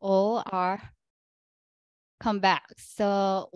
all are come back. So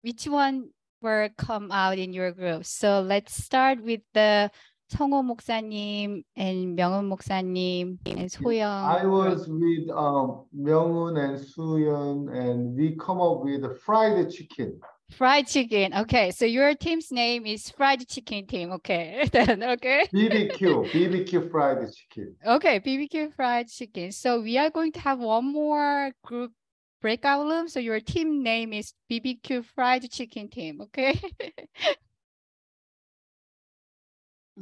which one were come out in your group? So let's start with the 성호 목사님 and 명은 목사님 and 소영. I was with Myung-eun and Soo-yeon, and we come up with a fried chicken. Fried chicken. Okay, so your team's name is Fried Chicken Team. Okay, then okay. BBQ fried chicken. Okay, BBQ fried chicken. So we are going to have one more group breakout room. So your team name is BBQ fried chicken team. Okay.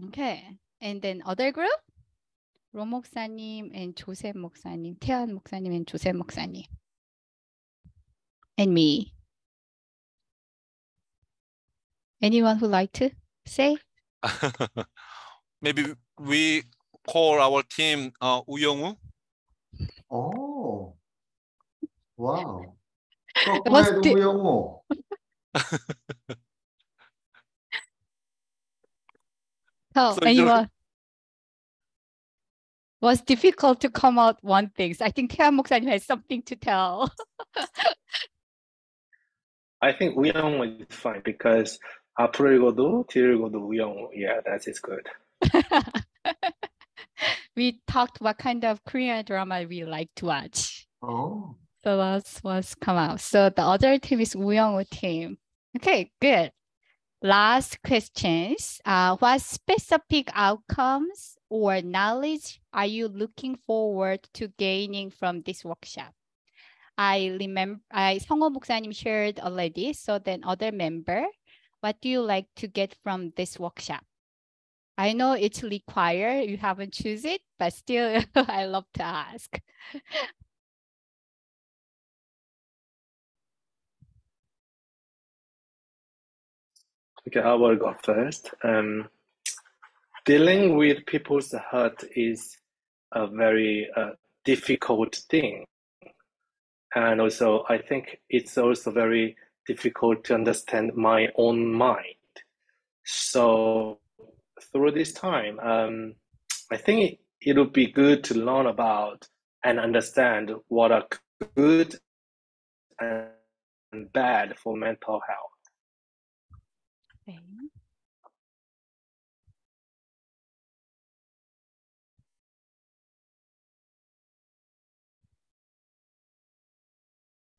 Okay, and then other group, 로 목사님 and 조셉 목사님, 태연 목사님 and 조셉 목사님, and me. Anyone who like to say? Maybe we call our team 우영우. Oh, wow. Was 거꾸로 the- 우영우. Oh, So anyone? Was difficult to come out one thing. So I think 태연 목사님 has something to tell. I think 우영우 is fine because 앞으로 읽어도 뒤로 읽어도 우영우. Yeah, that is good. We talked what kind of Korean drama we like to watch. Oh. So that's what's come out. So the other team is 우영우 team. Okay, good. Last questions. What specific outcomes or knowledge are you looking forward to gaining from this workshop? I remember, 성호 목사님 shared already. So then other member, what do you like to get from this workshop? I know it's required. You haven't choose it, but still, I love to ask. Okay, I will go first. Dealing with people's hurt is a very difficult thing. And also, I think it's also very difficult to understand my own mind. So through this time, I think it would be good to learn about and understand what are good and bad for mental health. Okay.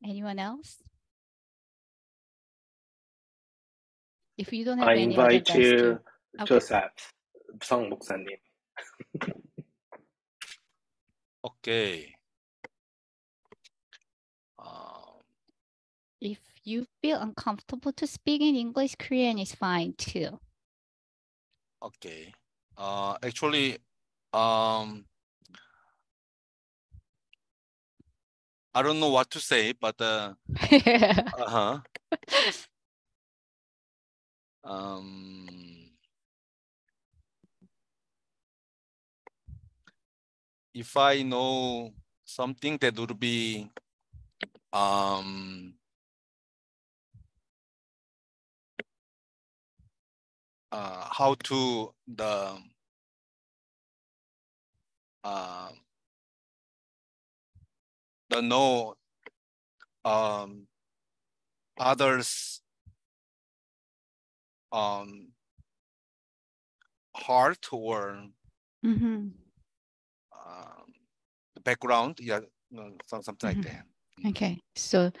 Anyone else? If you don't have I any other, invite that's you, good. Okay. Joseph, 성 목사님. Okay. If you feel uncomfortable to speak in English, Korean is fine too. Okay. Actually, I don't know what to say, but if I know something that would be how to the know others heart or Mhm. the background, yeah, something like that. Okay, so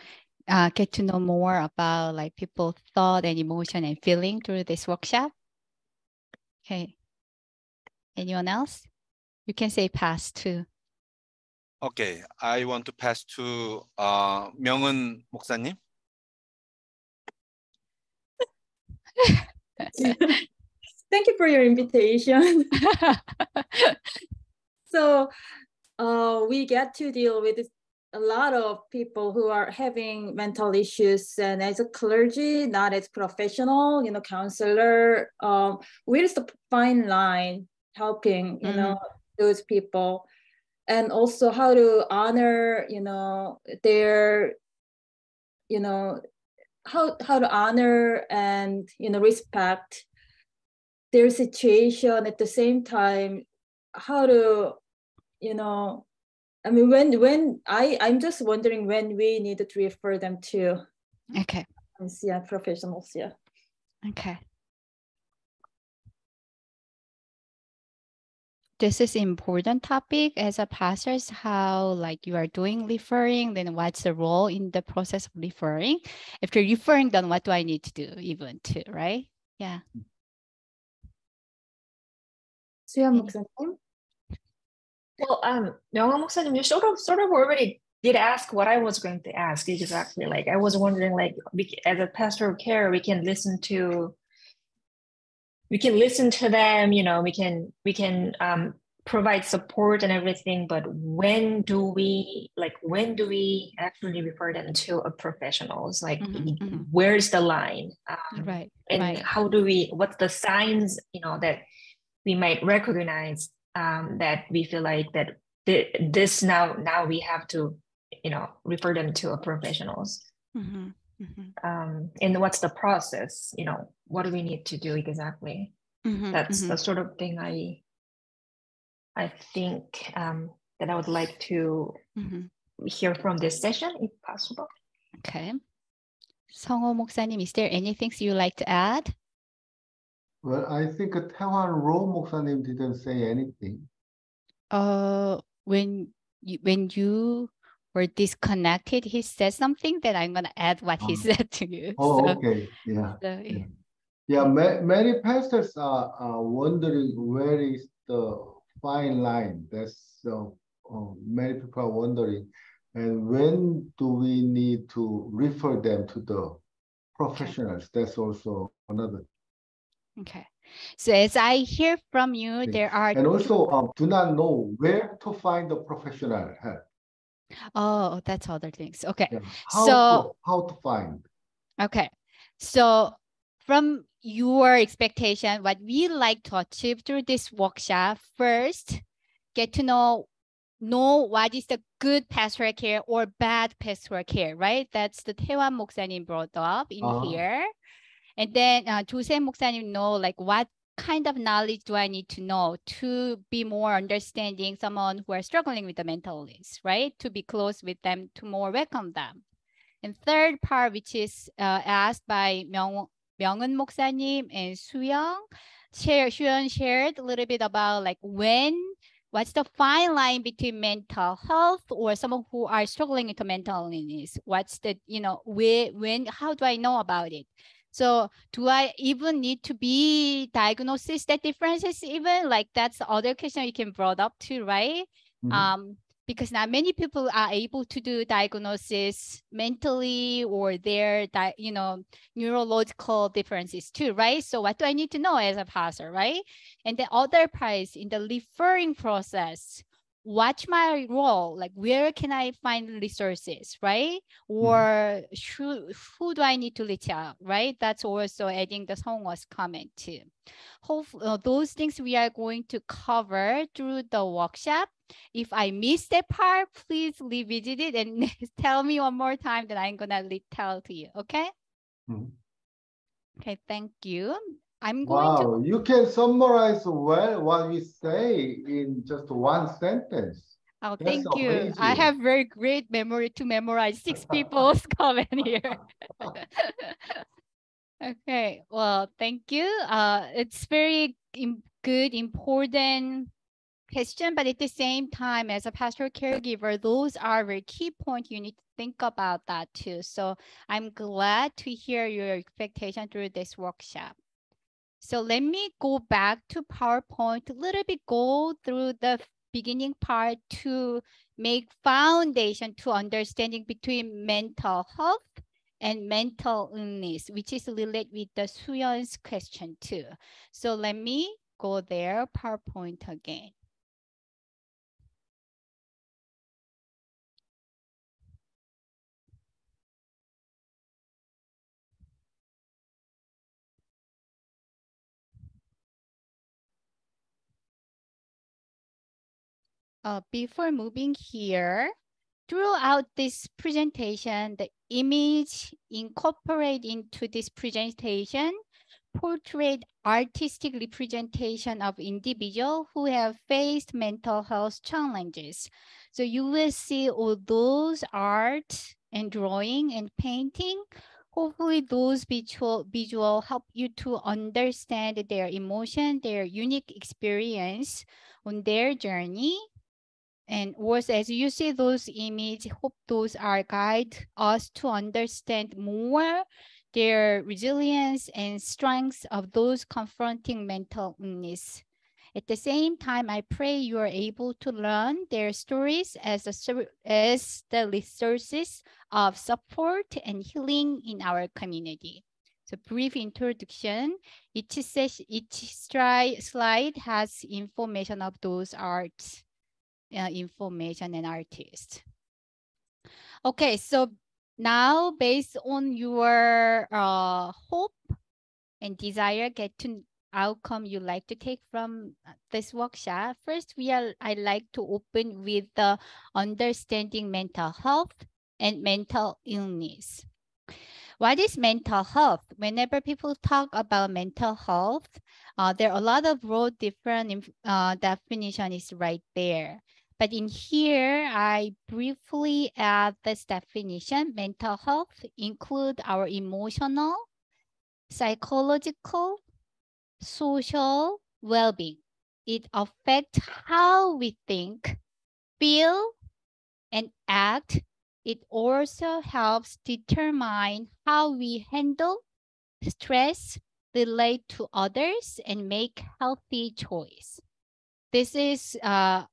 get to know more about like people's thought and emotion and feeling through this workshop. Okay. Anyone else? You can say pass too. Okay, I want to pass to 명은 목사님. Thank you for your invitation. So we get to deal with a lot of people who are having mental issues, and as a clergy, not as professional, counselor, where's the fine line helping, those people, and also how to honor, their, how to honor and, respect their situation at the same time, how to, I mean, when I'm just wondering when we need to refer them to Okay. yeah, professionals, yeah. Okay. This is important topic as a pastors, how like you are doing referring, then what's the role in the process of referring? After referring, then what do I need to do even too, right? Yeah. 수연 목사님? Well, 명호 목사님, you sort of already did ask what I was going to ask exactly. Like I was wondering, like as a pastoral care, we can listen to them. You know, we can provide support and everything. But when do we actually refer them to a professionals? Like, where's the line? Right. And right. how do we? What's the signs? You know, that we might recognize that we feel like that this now we have to, you know, refer them to a professionals. And what's the process? You know, what do we need to do exactly? That's the sort of thing I think that I would like to hear from this session, if possible. Okay. 성호 목사님, is there anything you like to add? Well, I think Taewhan Ro 목사님 didn't say anything. When you were disconnected, he said something that I'm gonna add what he said to you. Oh, so, okay. Yeah. so, Yeah, many pastors are wondering where is the fine line. That's many people are wondering, and when do we need to refer them to the professionals? That's also another. Okay, so as I hear from you, thing. there are And also do not know where to find the professional help. Oh, that's other things. Okay, Yeah. so how to find? Okay, so from your expectation, what we like to achieve through this workshop, first, get to know what is the good pastoral care or bad pastoral care, right? That's the 태환 목사님 brought up in here. And then 조세 목사님 know like what kind of knowledge do I need to know to be more understanding someone who are struggling with the mental illness, right? To be close with them, to more welcome them. And third part, which is asked by 명은 목사님 and 수연 shared a little bit about like what's the fine line between mental health or someone who are struggling with mental illness? What's the, you know, how do I know about it? So do I even need to be diagnosis that differences even? Like that's the other question you can brought up too, right? Because not many people are able to do diagnosis mentally or their, you know, neurological differences too, right? So what do I need to know as a pastor, right? And the other part is in the referring process, what's my role? Like where can I find resources, right? Or who do I need to reach out, right? That's also adding the Songwa's comment too. Hopefully, those things we are going to cover through the workshop. If I missed that part, please revisit it and tell me one more time that I'm gonna tell to you, okay? Okay, thank you. I'm going to. You can summarize well what we say in just one sentence. Oh, That's thank you. amazing. I have very great memory to memorize 6 people's comment here. Okay, well, thank you. It's very good, important question, but at the same time, as a pastoral caregiver, those are very key points you need to think about that too. So I'm glad to hear your expectation through this workshop. So let me go back to PowerPoint, a little bit go through the beginning part to make foundation to understanding between mental health and mental illness, which is related with the Suyeon's question too. So let me go there, PowerPoint again. Before moving here, throughout this presentation, the image incorporated into this presentation portrayed artistic representation of individuals who have faced mental health challenges. So you will see all those art and drawing and painting. Hopefully those visual help you to understand their emotion, their unique experience on their journey. And also as you see those images, hope those are guide us to understand more their resilience and strengths of those confronting mental illness. At the same time, I pray you are able to learn their stories as the resources of support and healing in our community. So brief introduction. Each slide has information of those arts, information and artists. Okay, so now based on your hope and desire, get to outcome you like to take from this workshop. First, I like to open with the understanding mental health and mental illness. What is mental health? Whenever people talk about mental health, there are a lot of broad different definition is right there. But in here, I briefly add this definition. Mental health include our emotional, psychological, social well-being. It affects how we think, feel, and act. It also helps determine how we handle stress, relate to others, and make healthy choice. This is a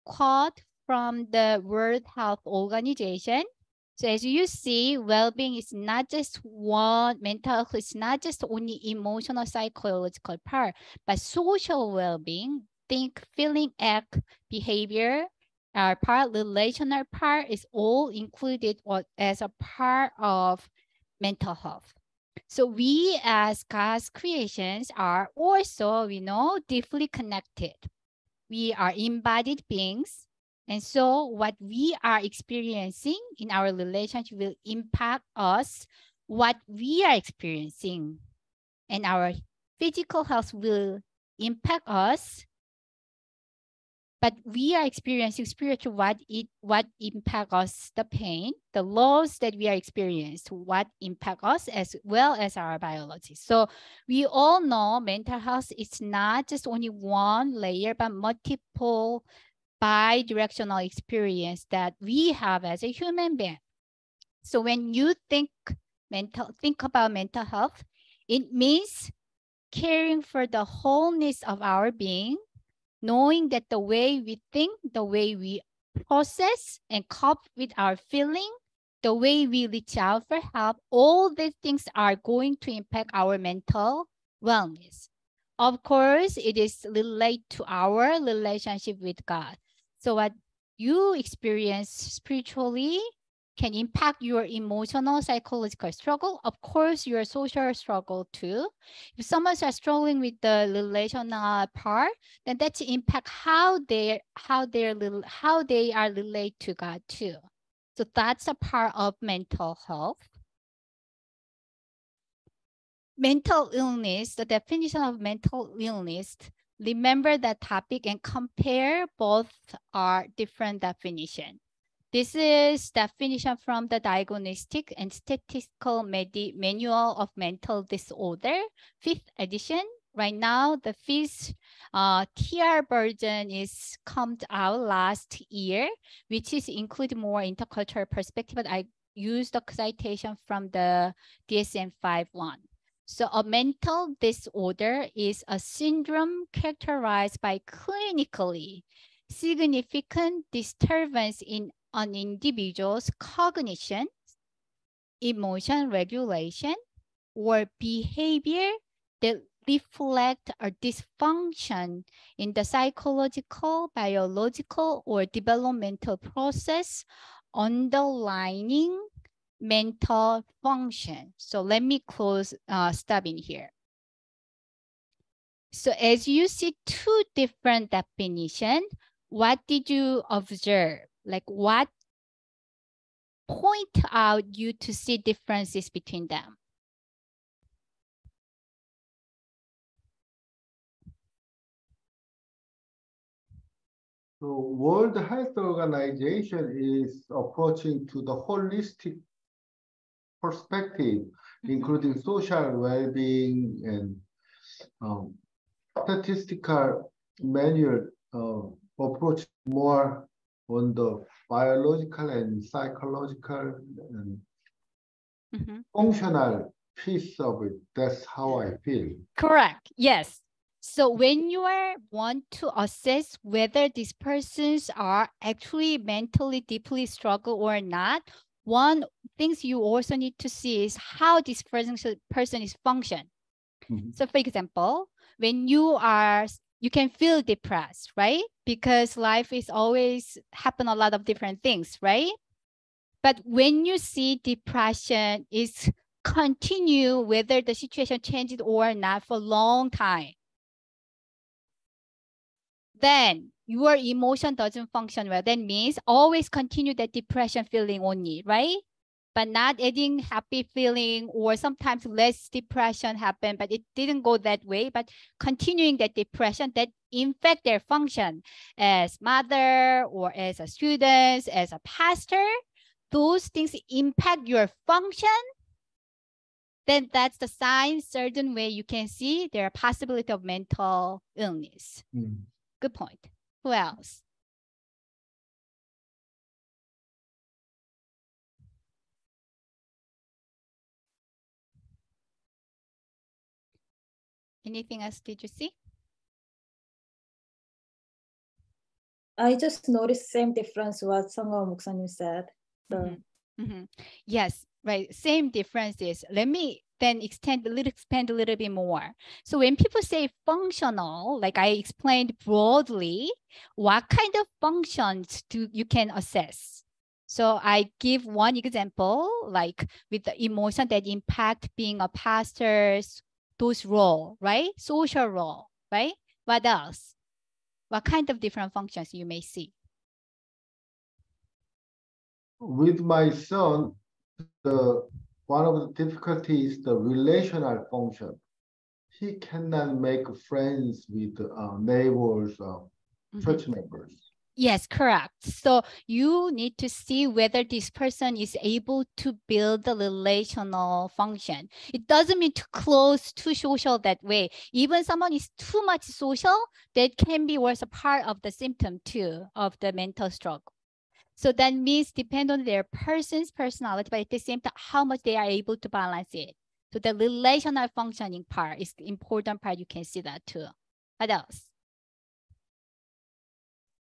quote from the World Health Organization. So as you see, well-being is not just one, mental health is not just only emotional, psychological part, but social well-being, think, feeling, act, behavior, part, relational part is all included as a part of mental health. So we as God's creations are also, deeply connected. We are embodied beings. And so what we are experiencing in our relationship will impact us, what we are experiencing. And our physical health will impact us. But we are experiencing spiritual, what impact us, the pain, the loss that we are experiencing, what impact us as well as our biology. So we all know mental health is not just only one layer, but multiple bi-directional experience that we have as a human being. So when you think about mental health, it means caring for the wholeness of our being, knowing that the way we think, the way we process and cope with our feeling, the way we reach out for help, all these things are going to impact our mental wellness. Of course, it is related to our relationship with God. So what you experience spiritually can impact your emotional, psychological struggle. Of course, your social struggle too. If someone's struggling with the relational part, then that's impact how they are related to God too. So that's a part of mental health. Mental illness, the definition of mental illness, remember that topic and compare both are different definition. This is definition from the Diagnostic and Statistical Manual of Mental Disorder, 5th edition. Right now, the 5th TR version is come out last year, which is include more intercultural perspective, but I used the citation from the DSM-5-1. So a mental disorder is a syndrome characterized by clinically significant disturbance in an individual's cognition, emotion regulation, or behavior that reflect a dysfunction in the psychological, biological, or developmental process underlying mental function. So let me close stop in here. So as you see two different definitions, what did you observe? Like what point out you to see differences between them? So World Health Organization is approaching to the holistic perspective, including social well-being and statistical manual approach more on the biological and psychological and functional piece of it. That's how I feel. Correct. Yes. So when you want to assess whether these persons are actually mentally deeply struggle or not, one things you also need to see is how this person is function. So for example, when you can feel depressed, right? Because life is always happen a lot of different things, right? But when you see depression is continue whether the situation changes or not for a long time, then your emotion doesn't function well. That means always continue that depression feeling only, right? But not adding happy feeling, or sometimes less depression happen, but it didn't go that way. But continuing that depression that infect their function as mother or as a student, as a pastor, those things impact your function, then that's the sign, certain way you can see there are possibility of mental illness. Good point. Who else? Anything else did you see? I just noticed same difference what Sangha Muksa님 said. So. Yes, right. Same differences. Let me then expand a little bit more. So when people say functional, like I explained broadly, what kind of functions you can assess? So I give one example, like with the emotion that impact being a pastor's, those role, right? Social role, right? What else? What kind of different functions you may see? With my son, one of the difficulties is the relational function. He cannot make friends with neighbors or church members. Yes, correct. So you need to see whether this person is able to build the relational function. It doesn't mean too close, too social that way. Even someone is too much social, that can be also a part of the symptom too of the mental struggle. So that means depend on their person's personality, but at the same time, how much they are able to balance it. So the relational functioning part is the important part. You can see that too. What else?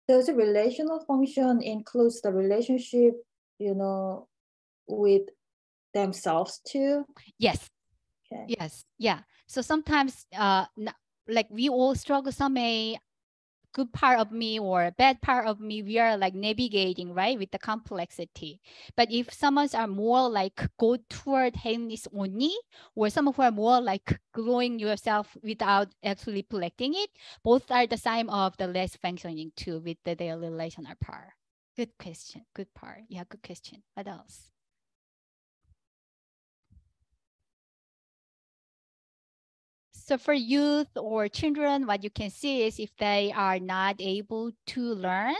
Does the relational function includes the relationship, with themselves too? Yes. Okay. Yes. Yeah. So sometimes, like we all struggle, some good part of me or a bad part of me, we are like navigating, right, with the complexity. But if someone's are more like go toward happiness only, or some who are more like growing yourself without actually collecting it, both are the sign of the less functioning too with their relational part. Good question. Good part. Yeah, good question. What else? So for youth or children, what you can see is if they are not able to learn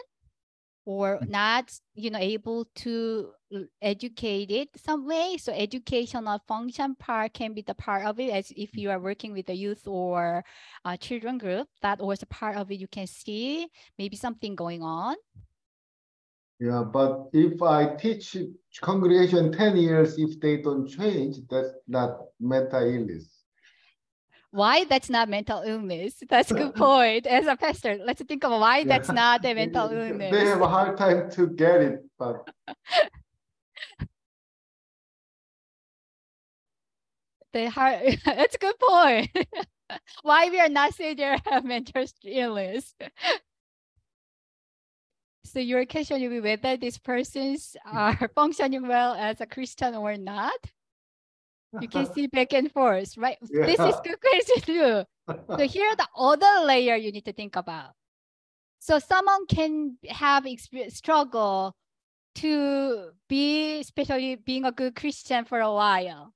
or not, able to educate it some way. So educational function part can be the part of it, as if you are working with a youth or a children group, that was a part of it. You can see maybe something going on. Yeah, but if I teach congregation 10 years, if they don't change, that's not mental illness. Why that's not mental illness? That's a good point. As a pastor, let's think of why that's not a mental illness. They have a hard time to get it, but that's a good point. Why we are not saying they have mental illness? So your question will be whether these persons are functioning well as a Christian or not. You can see back and forth, right? Yeah. This is good question too. So here are the other layer you need to think about. So someone can have struggle to be, especially being a good Christian for a while,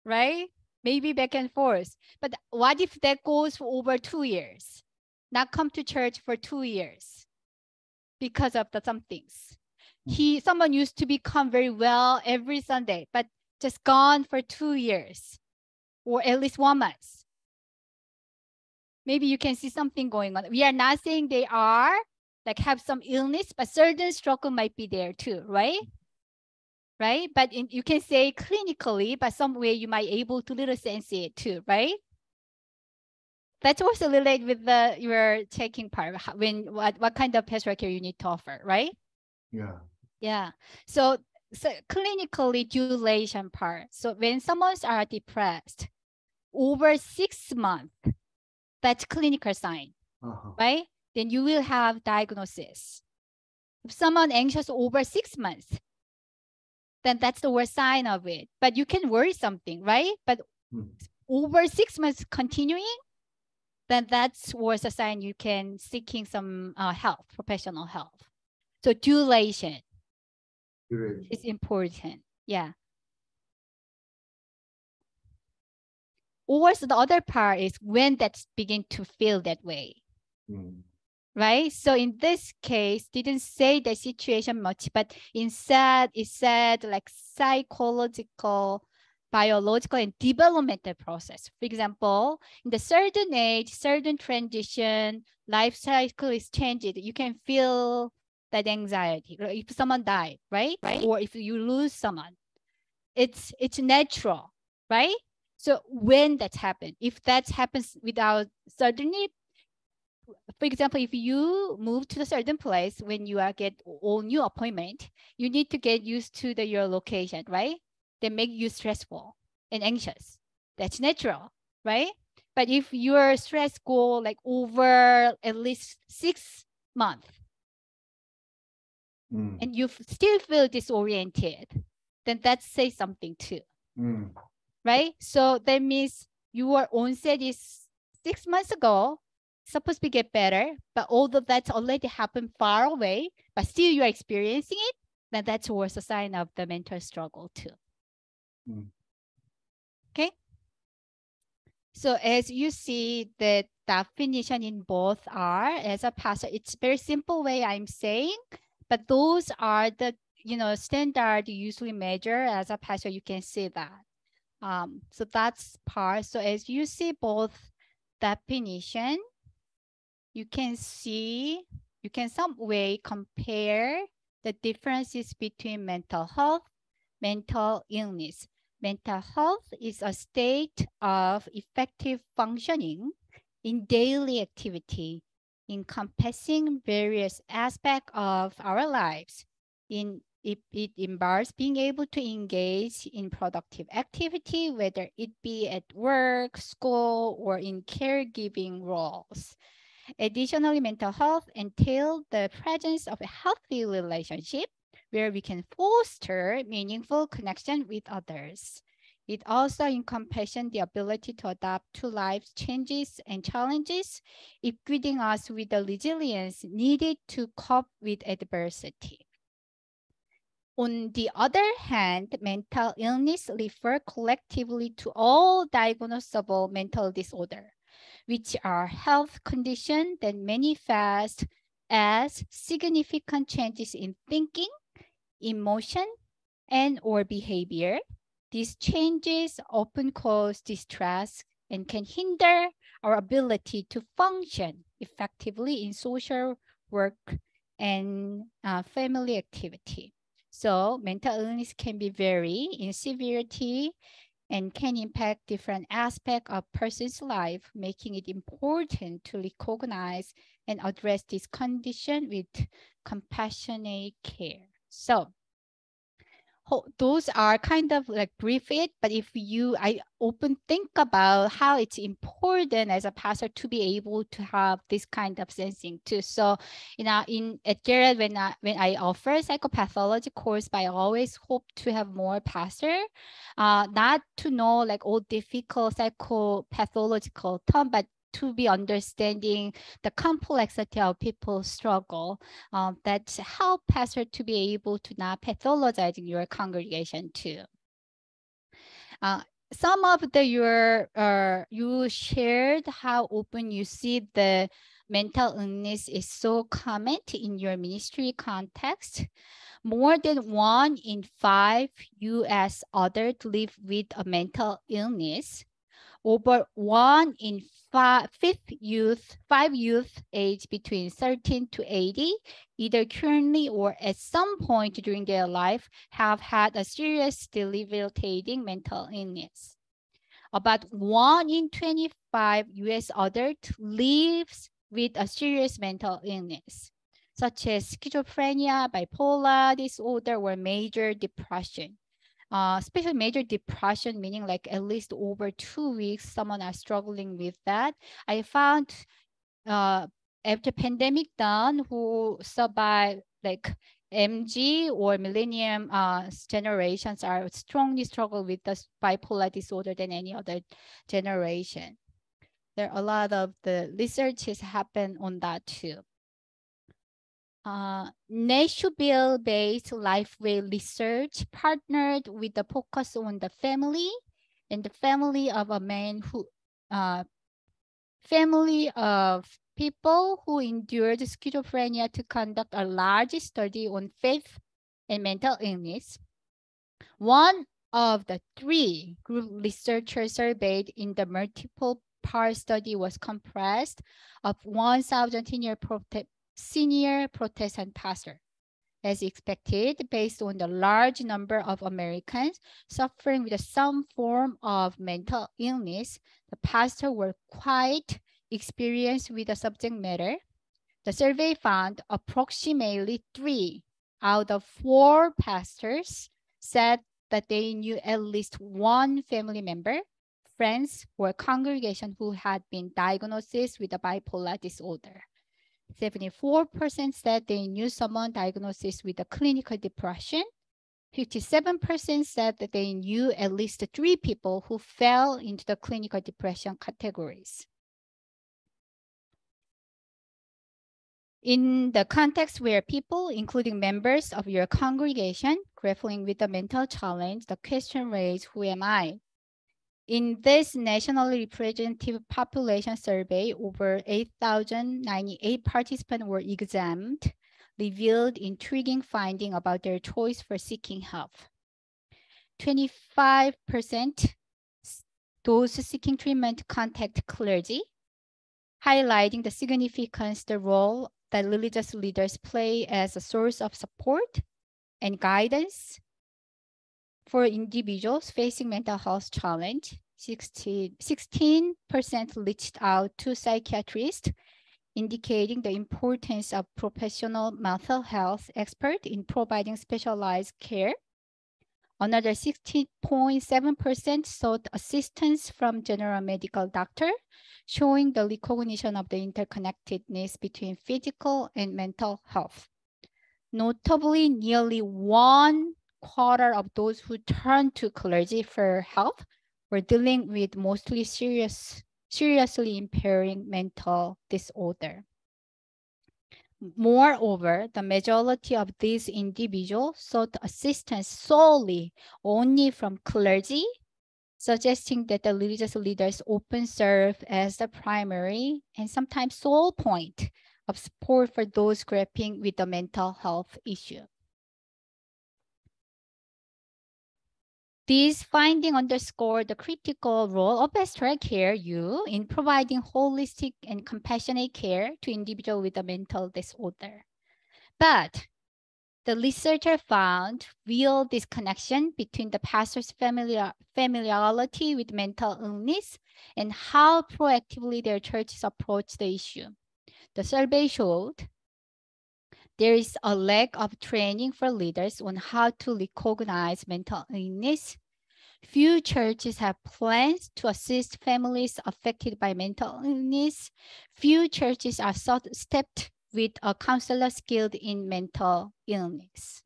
right? Maybe back and forth. But what if that goes for over 2 years? Not come to church for 2 years. because of some things. Someone used to become very well every Sunday, but just gone for 2 years or at least 1 month. Maybe you can see something going on. We are not saying they are like have some illness, but certain struggle might be there too, right? Right? But you can say clinically, but some way you might able to little sense it too, right? That's also related with your taking part. What kind of pastoral care you need to offer, right? Yeah. Yeah. So clinically duration part. So when someone's are depressed over 6 months, that's clinical sign, right? Then you will have diagnosis. If someone anxious over 6 months, then that's the worst sign of it. But you can worry something, right? But over 6 months continuing, then that's worse a sign you can seeking some help, professional help. So duration is important. Yeah. Or so the other part is when that's begin to feel that way. Right? So in this case, didn't say the situation much, but instead it said like psychological, biological, and developmental process. For example, in the certain age, certain transition, life cycle is changed. You can feel that anxiety. If someone died, right? Or if you lose someone, it's natural, right? So when that happens, if that happens without certainty, for example, if you move to a certain place when you get a new appointment, you need to get used to your location, right? They make you stressful and anxious. That's natural, right? But if your stress go like over at least 6 months, and you still feel disoriented, then that says something too, right? So that means your onset is 6 months ago, supposed to get better, but although that's already happened far away, but still you are experiencing it, then that's worse a sign of the mental struggle too. Okay. So as you see, the definition in both are as a pastor, it's very simple way I'm saying, but those are the standard usually measure as a pastor. You can see that. So that's part. So as you see both definition, you can some way compare the differences between mental health, mental illness. Mental health is a state of effective functioning in daily activity, encompassing various aspects of our lives. It involves being able to engage in productive activity, whether it be at work, school, or in caregiving roles. Additionally, mental health entails the presence of a healthy relationship where we can foster meaningful connection with others. It also encompasses the ability to adapt to life's changes and challenges, equipping us with the resilience needed to cope with adversity. On the other hand, mental illness refers collectively to all diagnosable mental disorder, which are health conditions that manifest as significant changes in thinking, emotion, and or behavior. These changes often cause distress and can hinder our ability to function effectively in social work and family activity. So mental illness can be vary in severity and can impact different aspects of a person's life, making it important to recognize and address this condition with compassionate care. So those are kind of like brief it, but if I often think about how it's important as a pastor to be able to have this kind of sensing too. So, at Garrett, when I offer psychopathology course, I always hope to have more pastor, not to know like all difficult psychopathological term, but to be understanding the complexity of people's struggle. That's help pastor to be able to not pathologize in your congregation too. Some of you shared how open you see the mental illness is so common in your ministry context. More than 1 in 5 U.S. adults live with a mental illness. Over 1 in 5 youth aged between 13 to 80, either currently or at some point during their life, have had a serious debilitating mental illness. About 1 in 25 U.S. adults lives with a serious mental illness, such as schizophrenia, bipolar disorder, or major depression. Especially major depression, meaning like at least over 2 weeks, someone are struggling with that. I found after pandemic done, who survive like MG or millennium generations are strongly struggle with the bipolar disorder than any other generation. There are a lot of the researches happen on that too. Nashville-based Lifeway Research partnered with the focus on the family and the family of a man who, family of people who endured schizophrenia to conduct a large study on faith and mental illness. One of the 3 group researchers surveyed in the multiple part study was comprised of 1,000 senior Protestant pastor. As expected, based on the large number of Americans suffering with some form of mental illness, the pastors were quite experienced with the subject matter. The survey found approximately 3 out of 4 pastors said that they knew at least one family member, friends, or congregation who had been diagnosed with a bipolar disorder. 74% said they knew someone diagnosed with a clinical depression. 57% said that they knew at least 3 people who fell into the clinical depression categories. In the context where people, including members of your congregation, grappling with a mental challenge, the question raised, who am I? In this nationally representative population survey, over 8,098 participants were examined, revealed intriguing findings about their choice for seeking help. 25% those seeking treatment contact clergy, highlighting the significance the role that religious leaders play as a source of support and guidance for individuals facing mental health challenge. 16% reached out to psychiatrists, indicating the importance of professional mental health experts in providing specialized care. Another 16.7% sought assistance from general medical doctor, showing the recognition of the interconnectedness between physical and mental health. Notably, nearly 1/4 of those who turned to clergy for help were dealing with mostly seriously impairing mental disorder. Moreover, the majority of these individuals sought assistance solely only from clergy, suggesting that the religious leaders often serve as the primary and sometimes sole point of support for those grappling with the mental health issue. These findings underscore the critical role of pastoral care in providing holistic and compassionate care to individuals with a mental disorder. But the researcher found real disconnection between the pastor's familiarity with mental illness and how proactively their churches approach the issue. The survey showed there is a lack of training for leaders on how to recognize mental illness. Few churches have plans to assist families affected by mental illness. Few churches are staffed with a counselor skilled in mental illness.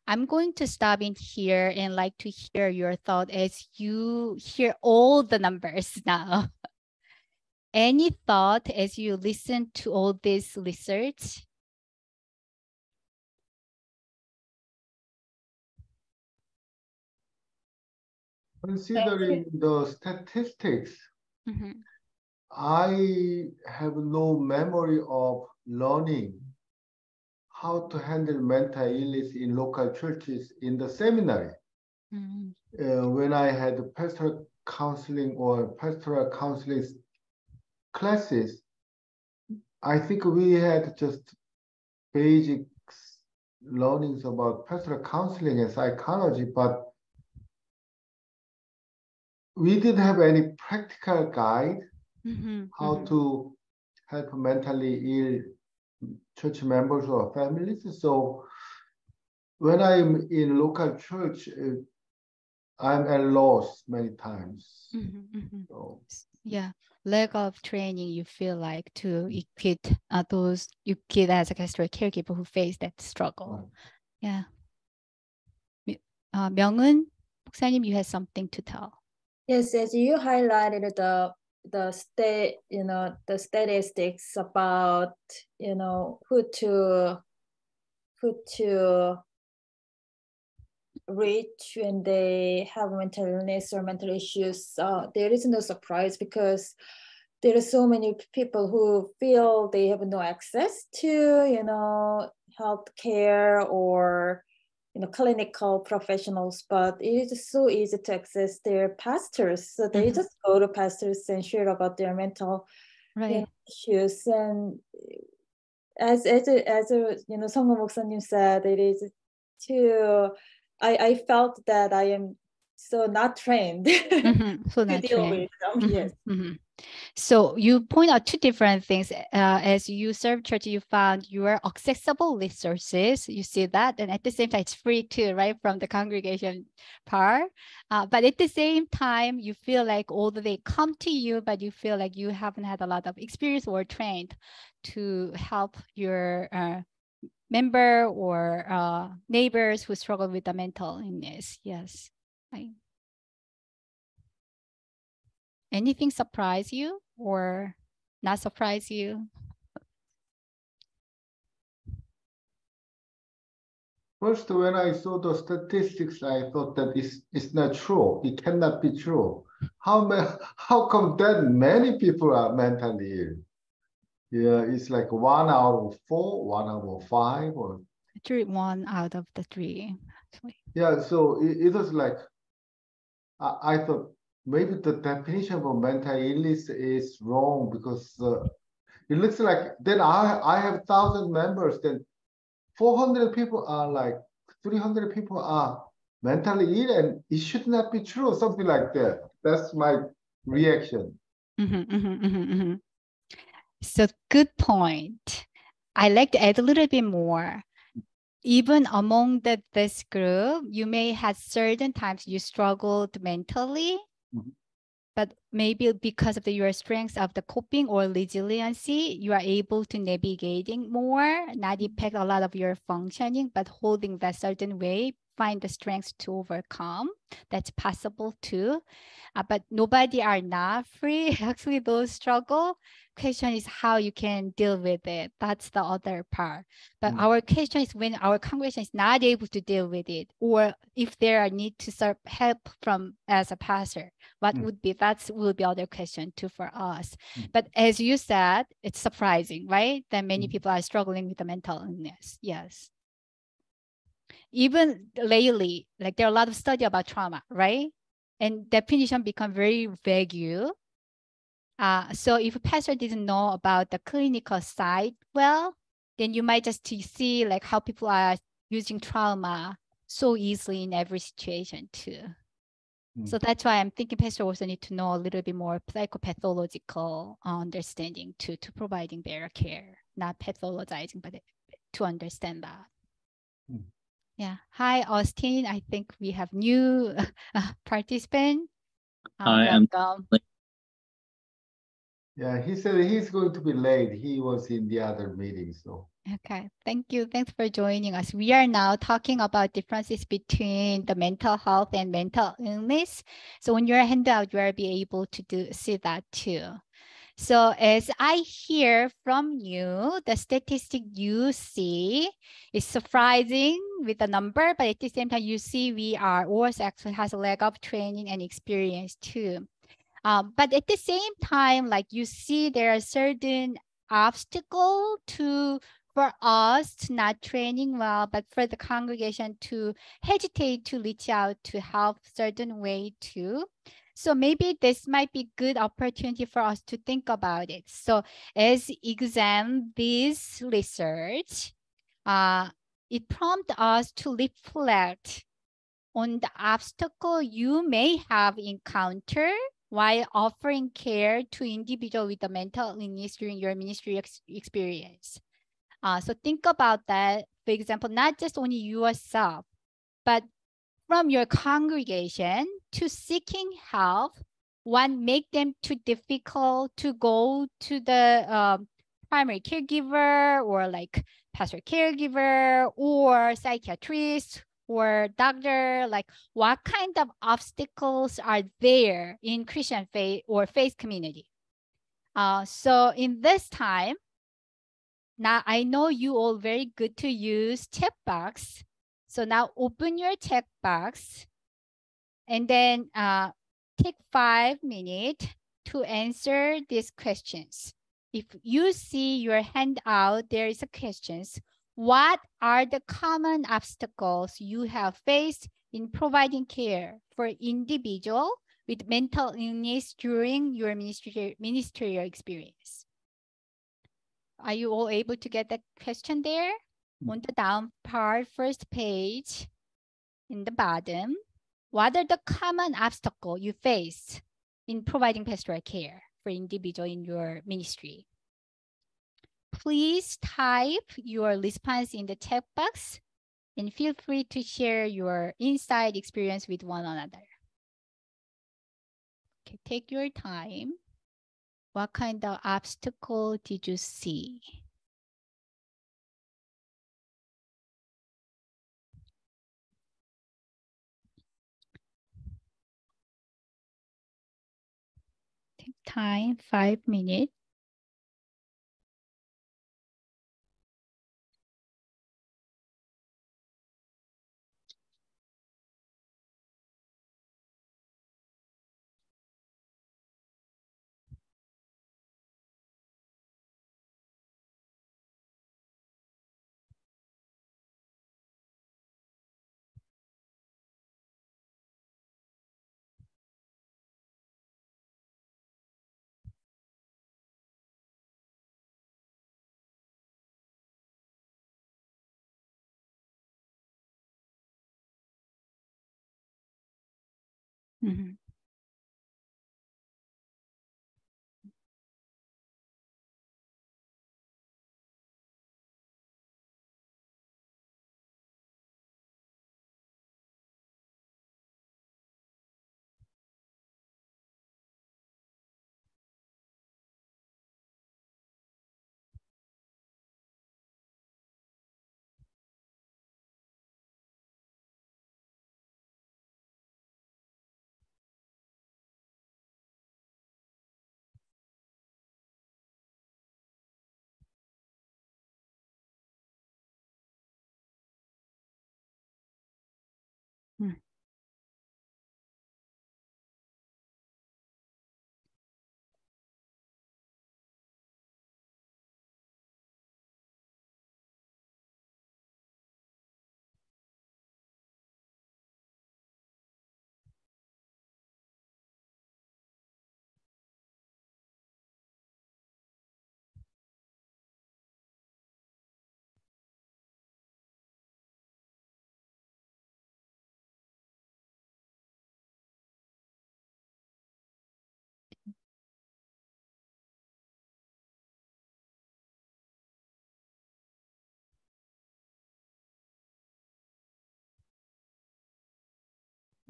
I'm going to stop in here and like to hear your thought as you hear all the numbers now. Any thought as you listen to all this research? Considering the statistics, I have no memory of learning how to handle mental illness in local churches in the seminary. When I had pastoral counseling or pastoral counseling classes, I think we had just basic learnings about pastoral counseling and psychology, but we didn't have any practical guide how to help mentally ill church members or families. So when I'm in local church, I'm at loss many times. So, yeah, lack of training, you feel like to equip those you kid as a pastoral caregiver who face that struggle. Yeah. 명은 목사님, you had something to tell. Yes, as you highlighted the statistics about who to reach when they have mental illness or mental issues. There is no surprise because there are so many people who feel they have no access to health care or clinical professionals, but it is so easy to access their pastors. So they just go to pastors and share about their mental issues. And as 성모 목사님 said, it is too. I felt that I am so not trained to deal with them. Yes. So you point out two different things. As you serve church, you found your accessible resources. You see that, and at the same time, it's free too, right, from the congregation part. But at the same time, you feel like although they come to you, but you feel like you haven't had a lot of experience or trained to help your member or neighbors who struggle with the mental illness. Yes. Anything surprise you or not surprise you? First, when I saw the statistics, I thought that it's not true. It cannot be true. How come that many people are mentally ill? Yeah, it's like 1 out of 4, 1 out of 5, or 1 out of the 3. Actually. Yeah, so it was like I thought maybe the definition of mental illness is wrong because it looks like then I have 1,000 members, then 400 people are like 300 people are mentally ill, and it should not be true, something like that. That's my reaction. So good point. I like to add a little bit more. Even among this group, you may have certain times you struggled mentally, but maybe because of your strengths of the coping or resiliency, you are able to navigating more, not impact a lot of your functioning, but holding that certain way, find the strength to overcome. That's possible too. But nobody are not free. Actually, those struggle. Question is how you can deal with it. That's the other part. But our question is when our congregation is not able to deal with it, or if there are need to serve help from as a pastor, what would be, that will be other question too for us. But as you said, it's surprising, right? That many people are struggling with the mental illness. Yes. Even lately, like there are a lot of study about trauma, right? And definition become very vague. So if a pastor didn't know about the clinical side, well, then you might just see like how people are using trauma so easily in every situation too. So that's why I'm thinking pastor also need to know a little bit more psychopathological understanding to providing their care, not pathologizing, but to understand that. Yeah. Hi, Austin. I think we have new participant. Welcome. Yeah, he said he's going to be late. He was in the other meeting, so. Okay, thank you. Thanks for joining us. We are now talking about differences between the mental health and mental illness. So on your handout, you will be able to see that too. So as I hear from you, the statistic you see is surprising with the number, but at the same time, you see we are also actually has a lack of training and experience too. But at the same time, like you see, there are certain obstacles for us to not training well, but for the congregation to hesitate to reach out to help certain way too. So maybe this might be good opportunity for us to think about it. So as examine this research, it prompts us to reflect on the obstacle you may have encountered while offering care to individuals with a mental illness during your ministry experience. So think about that, for example, not just only yourself, but from your congregation to seeking help, one make them too difficult to go to the primary caregiver or like pastor caregiver or psychiatrist or doctor, like what kind of obstacles are there in Christian faith or faith community? So in this time, now I know you all very good to use checkbox. So now open your checkbox and then take 5 minutes to answer these questions. If you see your handout, there is a questions. What are the common obstacles you have faced in providing care for individual with mental illness during your ministerial experience? Are you all able to get that question there? On the down part, first page, in the bottom, what are the common obstacles you face in providing pastoral care for individual in your ministry? Please type your response in the chat box and feel free to share your inside experience with one another. Okay, take your time. What kind of obstacle did you see? Take time, 5 minutes. Mm-hmm.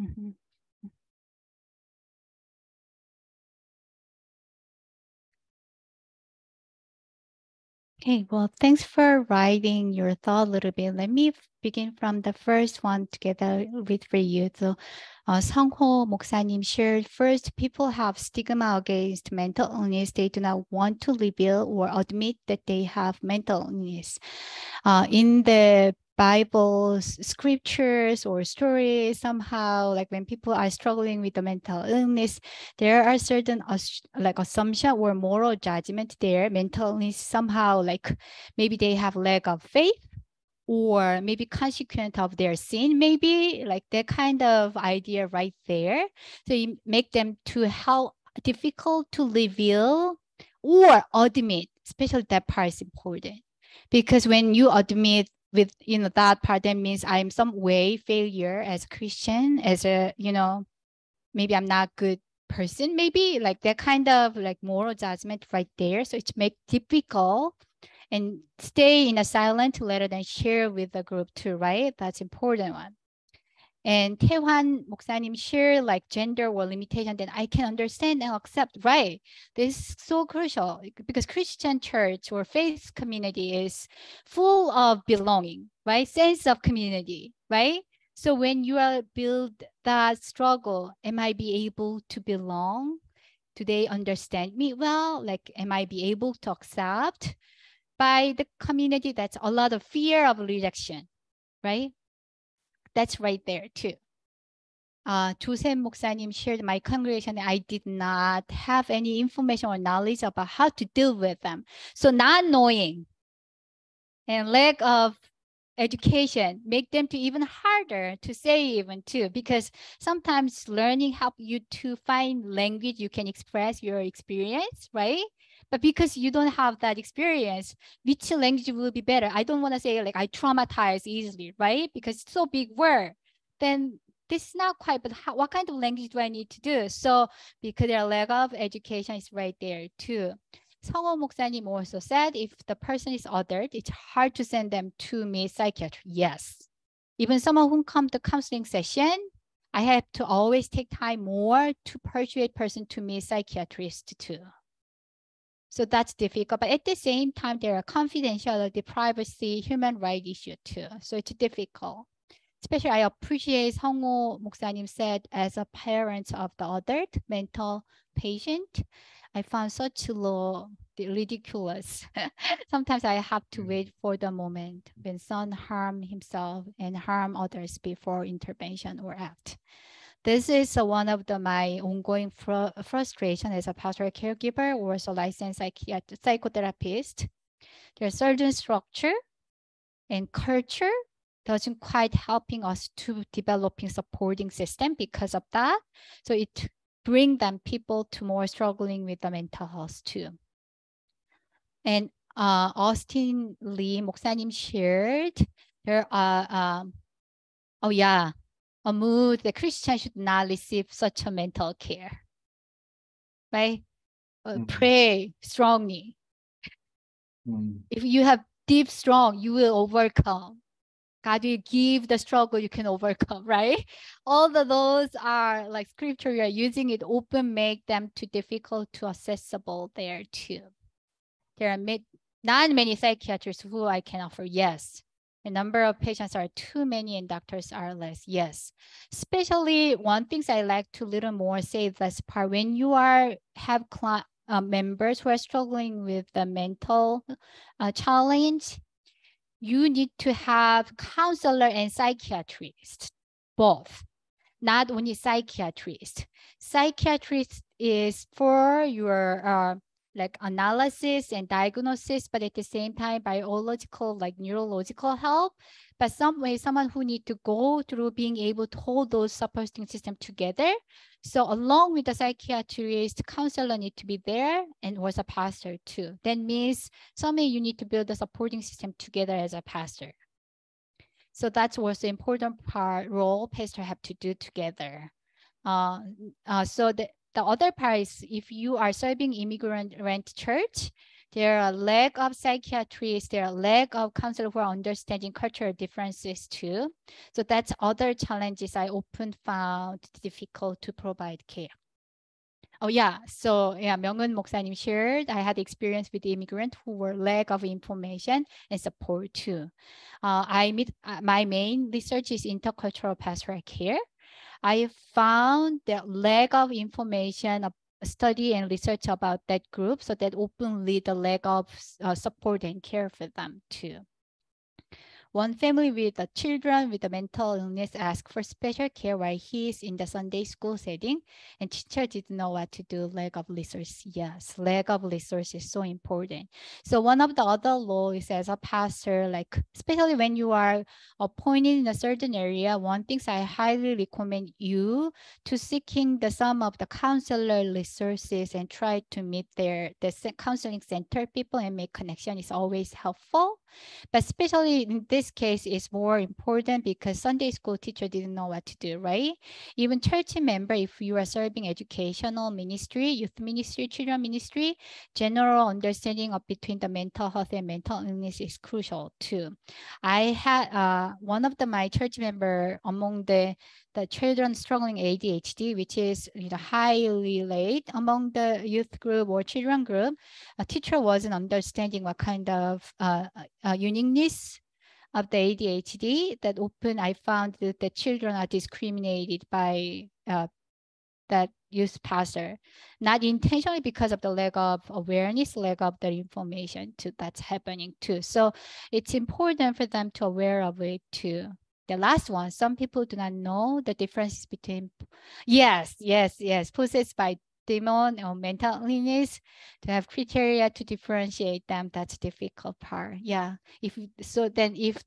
Mm-hmm. Okay, well, thanks for writing your thought a little bit. Let me begin from the first one together with for you. So, 성호 목사님 shared first, people have stigma against mental illness. They do not want to reveal or admit that they have mental illness. In the Bible scriptures or stories somehow, like when people are struggling with the mental illness, there are certain like assumption or moral judgment there. Mental illness somehow, like maybe they have lack of faith, or maybe consequent of their sin, maybe like that kind of idea right there. So you make them to how difficult to reveal or admit, especially that part is important. Because when you admit with, that part, that means I'm some way failure as a Christian, as a, maybe I'm not good person, maybe like that kind of like moral judgment right there. So it's make difficult and stay in a silent rather than share with the group too, right? That's important one. And Taehwan 목사님 share like gender or limitation, then I can understand and accept, right? This is so crucial because Christian church or faith community is full of belonging, right? Sense of community, right? So when you are build that struggle, am I be able to belong? Do they understand me well? Like, am I be able to accept by the community? That's a lot of fear of rejection, right? That's right there too. 조셉 목사님 shared my congregation. I did not have any information or knowledge about how to deal with them. So not knowing and lack of education make them to even harder to say even too, because sometimes learning help you to find language you can express your experience, right? But because you don't have that experience, which language will be better? I don't want to say like I traumatize easily, right? Because it's so big word. Then this is not quite, but what kind of language do I need to do? So because their lack of education is right there too. 성호 목사님 also said, if the person is othered, it's hard to send them to me psychiatrist. Yes. Even someone who come to counseling session, I have to always take time more to persuade person to me psychiatrist too. So that's difficult. But at the same time, there are confidentiality, privacy, human rights issue too. So it's difficult. Especially I appreciate 성호 목사님 said, as a parent of the adult mental patient, I found such low, ridiculous. Sometimes I have to wait for the moment when son harm himself and harm others before intervention or act. This is one of my ongoing frustration as a pastoral caregiver or as a licensed psychotherapist. There's certain structure and culture doesn't quite helping us to developing supporting system because of that. So it bring them people to more struggling with the mental health too. And Austin Lee 목사님 shared there are a mood that Christians should not receive such a mental care, right? Pray strongly. If you have deep strong, you will overcome. God will give the struggle you can overcome, right? All of those are like scripture we are using it open, make them too difficult to accessible there too. There are not many psychiatrists who I can offer, yes. The number of patients are too many and doctors are less, yes. Especially one thing I like to little more say this part, when you have members who are struggling with the mental challenge, you need to have counselor and psychiatrist, both, not only psychiatrist. Psychiatrist is for your like analysis and diagnosis, but at the same time, biological, like neurological help. But someone who need to go through being able to hold those supporting systems together. So along with the psychiatrist, counselor need to be there and was a pastor too. That means somehow you need to build a supporting system together as a pastor. So that's also important role pastor have to do together. So the other part is if you are serving immigrant church, there are lack of psychiatrists, there are lack of counselors who are understanding cultural differences too. So that's other challenges I often found difficult to provide care. Oh yeah, so yeah, 명은 목사님 shared, I had experience with immigrants who were lack of information and support too. My main research is intercultural pastoral care. I found that lack of information, study and research about that group, so that openly the lack of support and care for them too. One family with the children with a mental illness asked for special care while he is in the Sunday school setting, and teacher didn't know what to do. Lack of resources. Yes, lack of resources is so important. So one of the other laws as a pastor, like especially when you are appointed in a certain area, one thing I highly recommend you to seeking some of the counselor resources and try to meet the counseling center people and make connection is always helpful. But especially in this case, it's more important because Sunday school teacher didn't know what to do, right? Even church member, if you are serving educational ministry, youth ministry, children ministry, general understanding of between the mental health and mental illness is crucial too. I had one of my church member among the children struggling ADHD, which is highly late among the youth group or children group. A teacher wasn't understanding what kind of uniqueness of the ADHD that often I found that the children are discriminated by that youth pastor, not intentionally because of the lack of awareness, lack of the information that's happening too. So it's important for them to aware of it too. The last one, some people do not know the difference between, yes, possessed by demon or mental illness, to have criteria to differentiate them. That's the difficult part. Yeah. If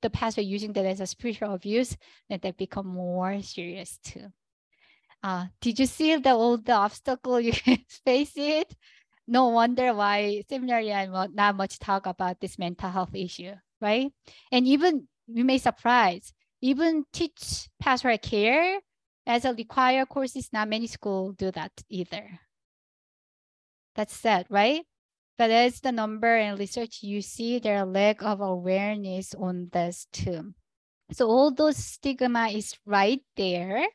the pastor using that as a spiritual abuse, then that become more serious too. Did you see all the obstacle you face it? No wonder why seminary and not much talk about this mental health issue, right? And even you may surprise, even teach pastoral care as a required courses, not many schools do that either. That's sad, right? But as the number and research you see, there are lack of awareness on this too. So all those stigma is right there.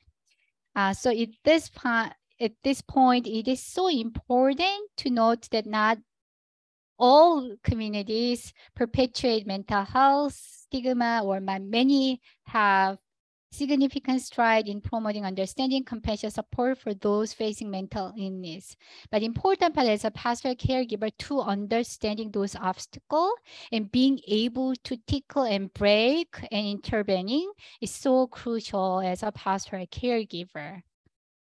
So at this point, it is so important to note that not all communities perpetuate mental health stigma, or many have significant stride in promoting understanding, compassion, support for those facing mental illness. But important part as a pastoral caregiver to understanding those obstacles and being able to tackle and break and intervening is so crucial as a pastoral caregiver.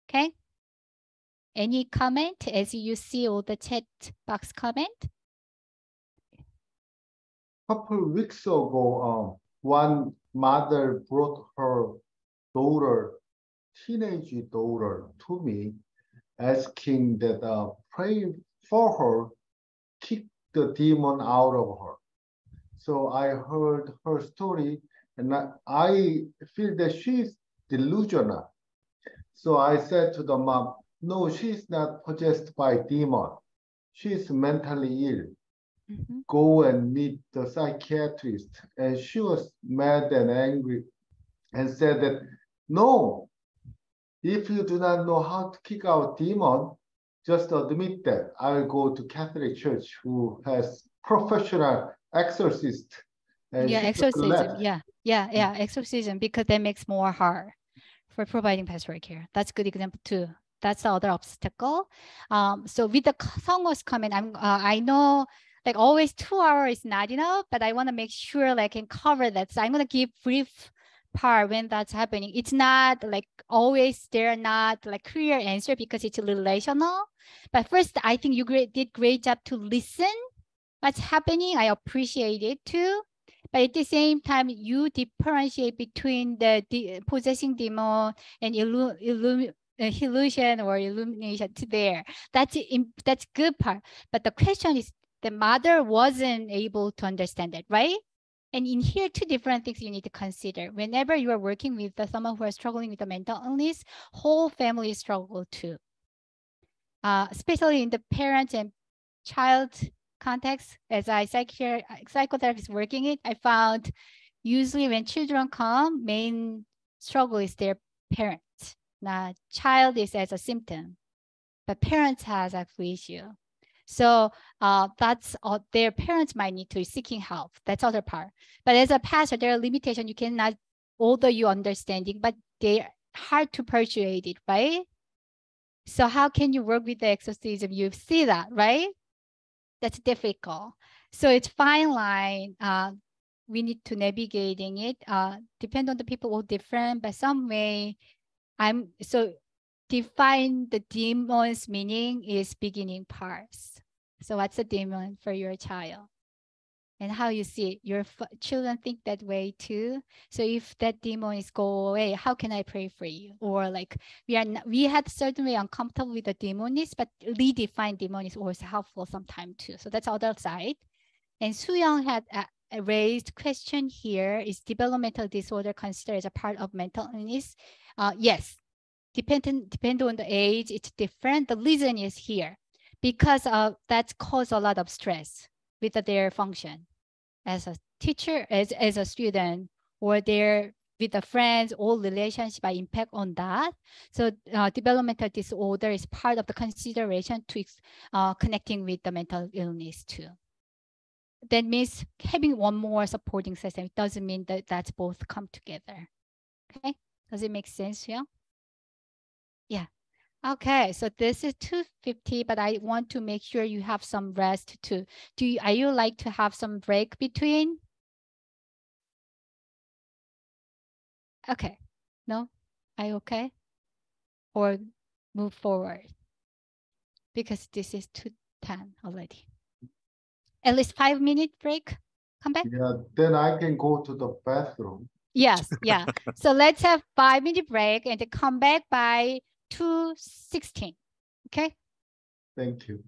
Okay. Any comment as you see all the chat box comment? A couple of weeks ago, one mother brought her teenage daughter to me, asking that pray for her, kick the demon out of her. So I heard her story, and I feel that she's delusional. So I said to the mom, no, she's not possessed by demon. She's mentally ill. Mm-hmm. Go and meet the psychiatrist. And she was mad and angry and said that, no, if you do not know how to kick out demon, just admit that. I will go to Catholic Church who has professional exorcist. And exorcism. Exorcism, because that makes more hard for providing pastoral care. That's a good example too. That's the other obstacle. So with the Songho's comment, I know like always 2 hours is not enough, but I want to make sure I can cover that. So I'm going to give brief part when that's happening. It's not like always there are not like clear answer because it's relational. But first, I think you did great job to listen what's happening. I appreciate it too. But at the same time, you differentiate between the possessing demon and illusion or illumination to there. That's good part. But the question is, the mother wasn't able to understand it, right? And in here, 2 different things you need to consider. Whenever you are working with someone who is struggling with a mental illness, whole family struggle too. Especially in the parent and child context, as a psychotherapist working it, I found usually when children come, main struggle is their parents. Now, child is as a symptom, but parents has actually issue. So that's their parents might need to be seeking help. That's other part. But as a pastor, there are limitations. You cannot, although you understanding, but they're hard to persuade it, right? So how can you work with the exorcism? You see that, right? That's difficult. So it's fine line we need to navigating it. Depend on the people, all different, but some way so define the demon's meaning is beginning parts. So what's a demon for your child? And how you see it. Your children think that way too. So if that demon is go away, how can I pray for you? Or like we had certainly uncomfortable with the demonists, but redefine demon is always helpful sometime too. So that's other side. And Soo-young had raised question here, is developmental disorder considered as a part of mental illness? Yes, depend on the age, it's different. The reason is here because that cause a lot of stress with their function as a teacher, as a student, or their with the friends, all relationship impact on that. So developmental disorder is part of the consideration to connecting with the mental illness too. That means having one more supporting system. It doesn't mean that that's both come together. Okay, does it make sense? Yeah. Yeah. Okay, so this is 2:50, but I want to make sure you have some rest too. Are you like to have some break between? Okay, no, are you okay? Or move forward? Because this is 2:10 already. At least 5-minute break, come back? Yeah, then I can go to the bathroom. Yes, yeah. So let's have 5-minute break and come back by 2:16, okay? Thank you.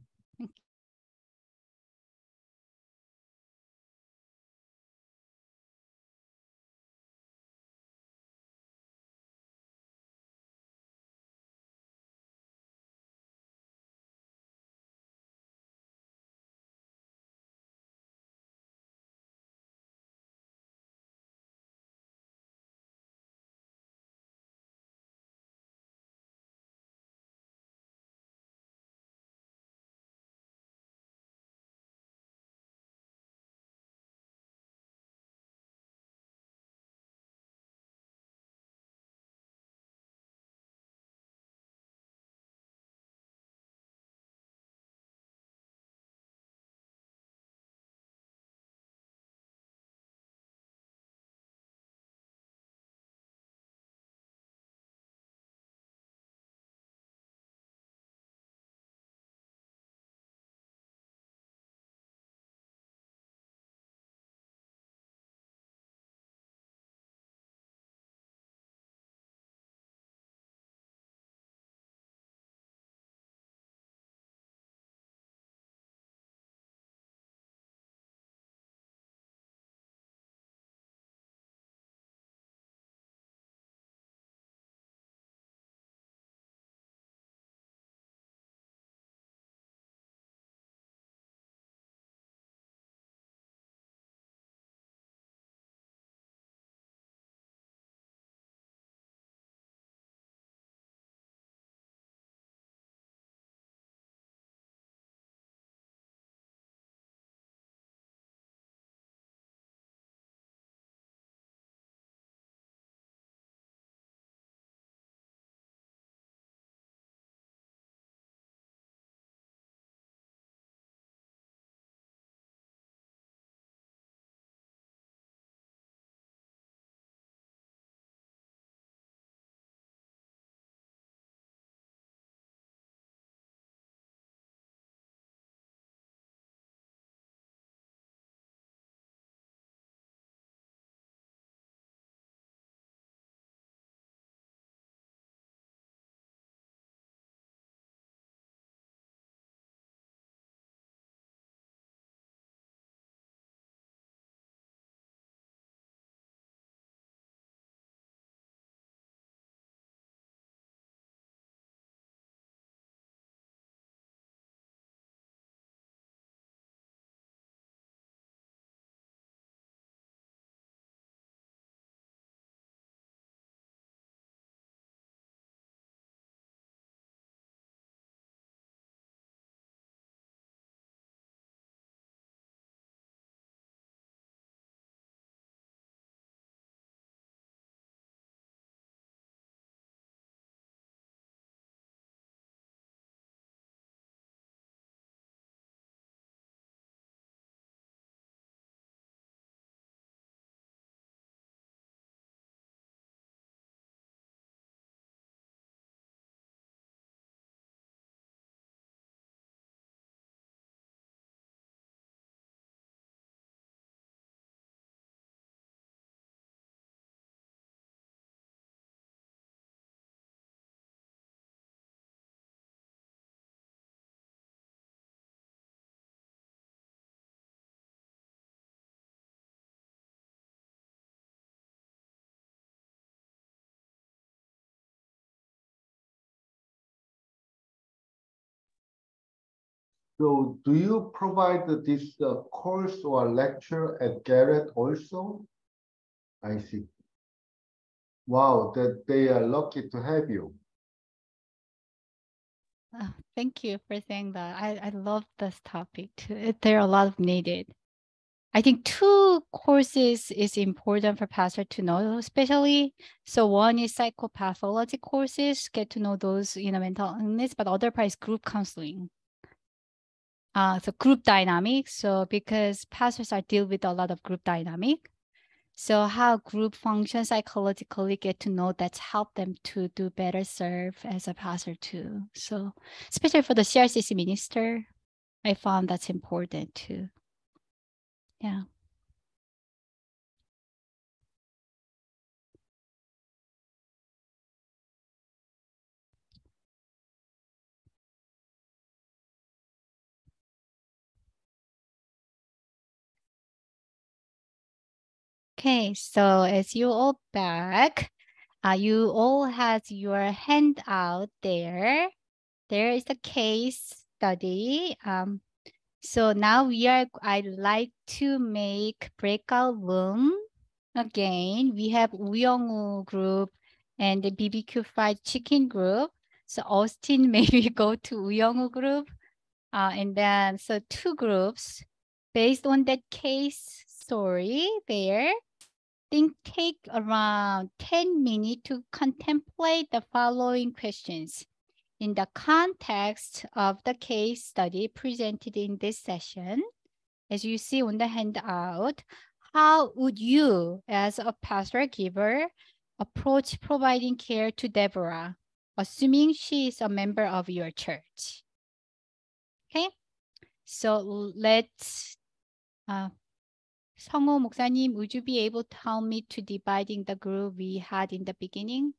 So do you provide this course or lecture at Garrett also? I see. Wow, that they are lucky to have you. Thank you for saying that. I love this topic too. There are a lot of needed. I think two courses is important for pastor to know, especially. So one is psychopathology courses, get to know those mental illness, but other part is group counseling. So group dynamics. So because pastors are deal with a lot of group dynamic. So how group function psychologically, get to know that's help them to do better serve as a pastor too. So especially for the CRCC minister, I found that's important too. Yeah. Okay, so as you all back, you all has your handout there. There is a case study. So now I'd like to make breakout room again. We have Uyongwoo group and the BBQ fried chicken group. So Austin maybe go to Uyongwoo group. And then so two groups based on that case story there. Think take around 10 minutes to contemplate the following questions. In the context of the case study presented in this session, as you see on the handout, how would you, as a pastor giver, approach providing care to Deborah, assuming she is a member of your church? Okay, so let's 성호 목사님, would you be able to help me to dividing the group we had in the beginning?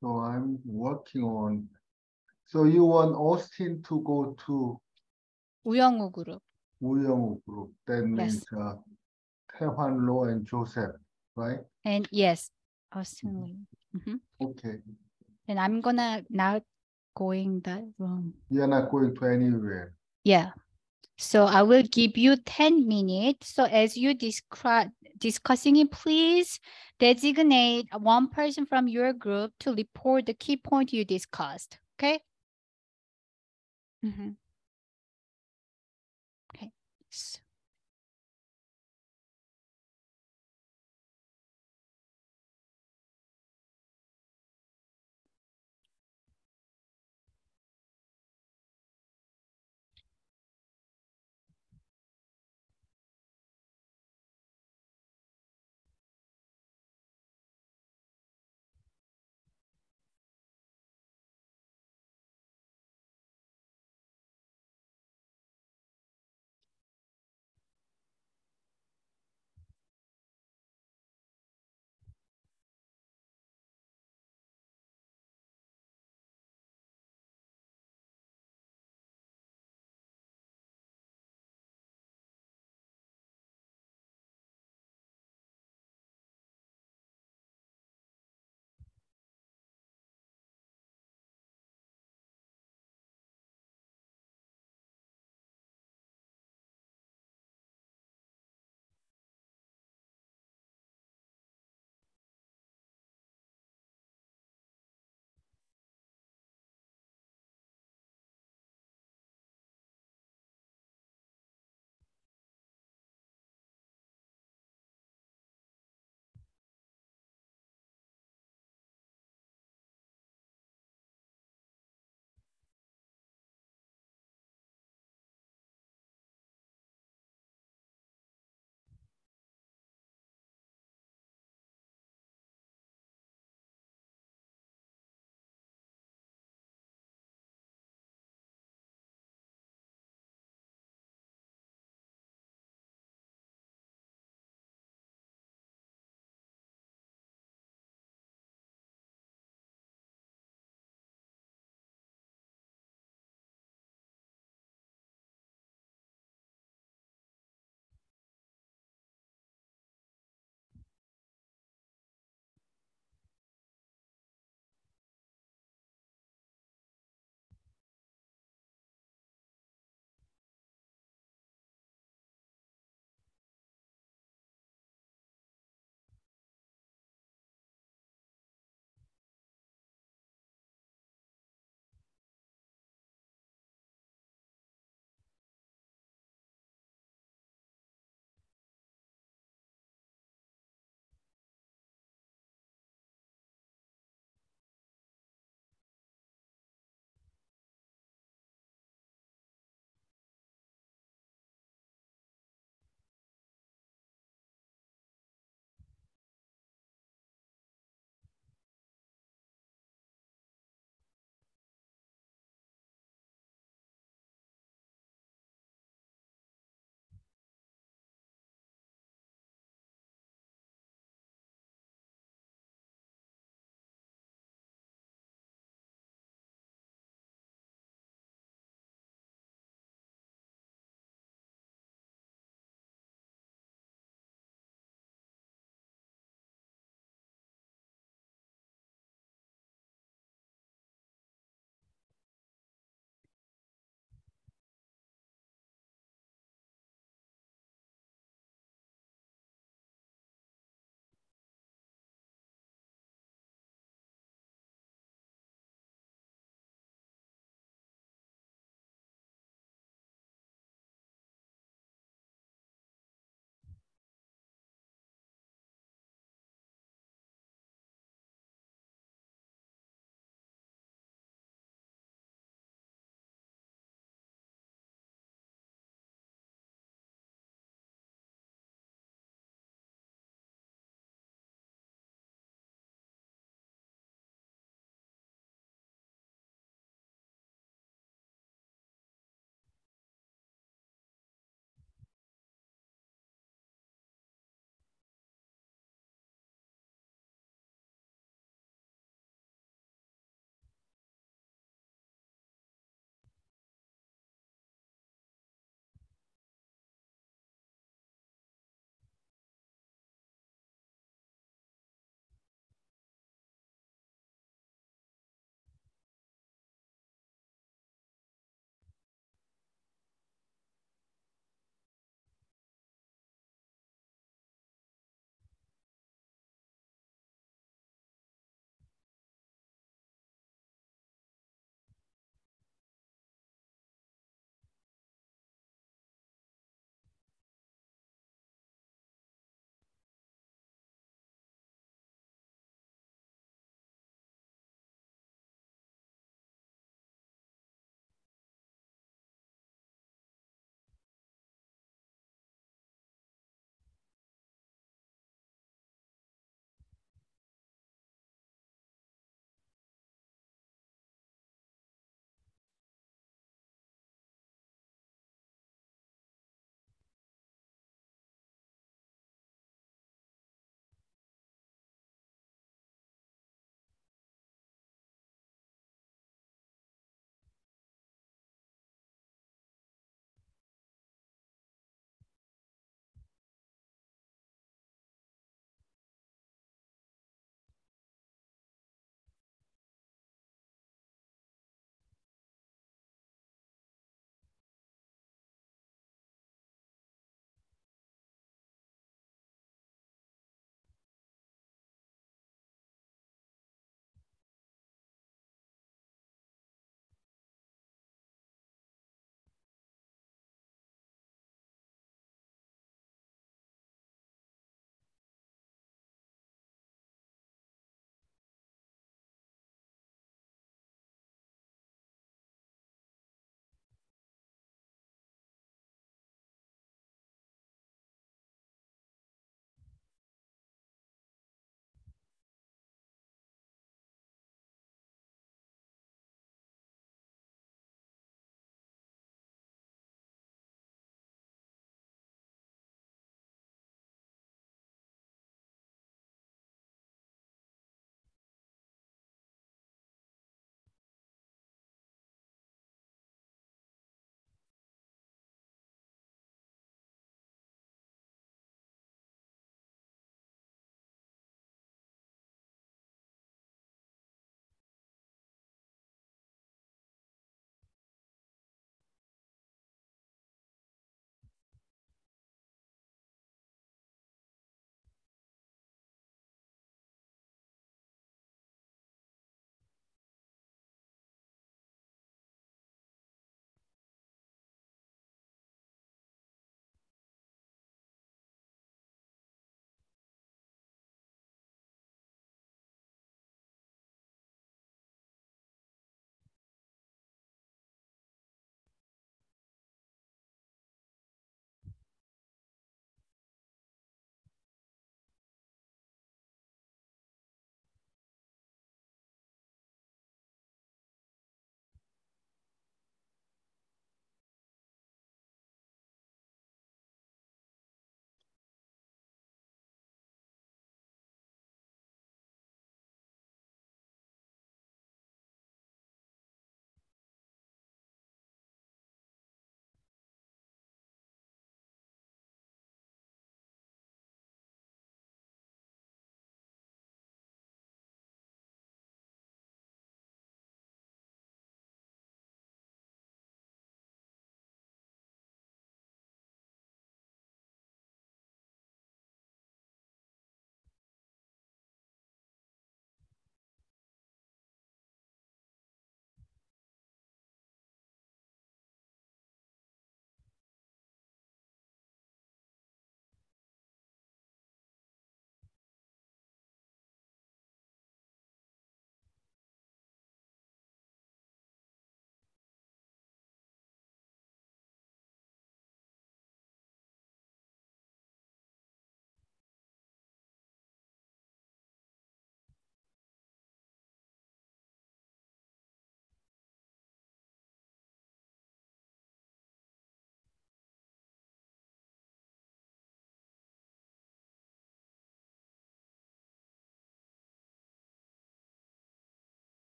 So I'm working on. So you want Austin to go to 우영우 group. Uyongwoo group. That means Yes. Taehwan Lo and Joseph, right? And yes, Austin Lee. Okay. And I'm gonna not going that wrong. You're not going to anywhere. Yeah. So I will give you 10 minutes. So as you discussing it, please designate one person from your group to report the key point you discussed. Okay. Okay. So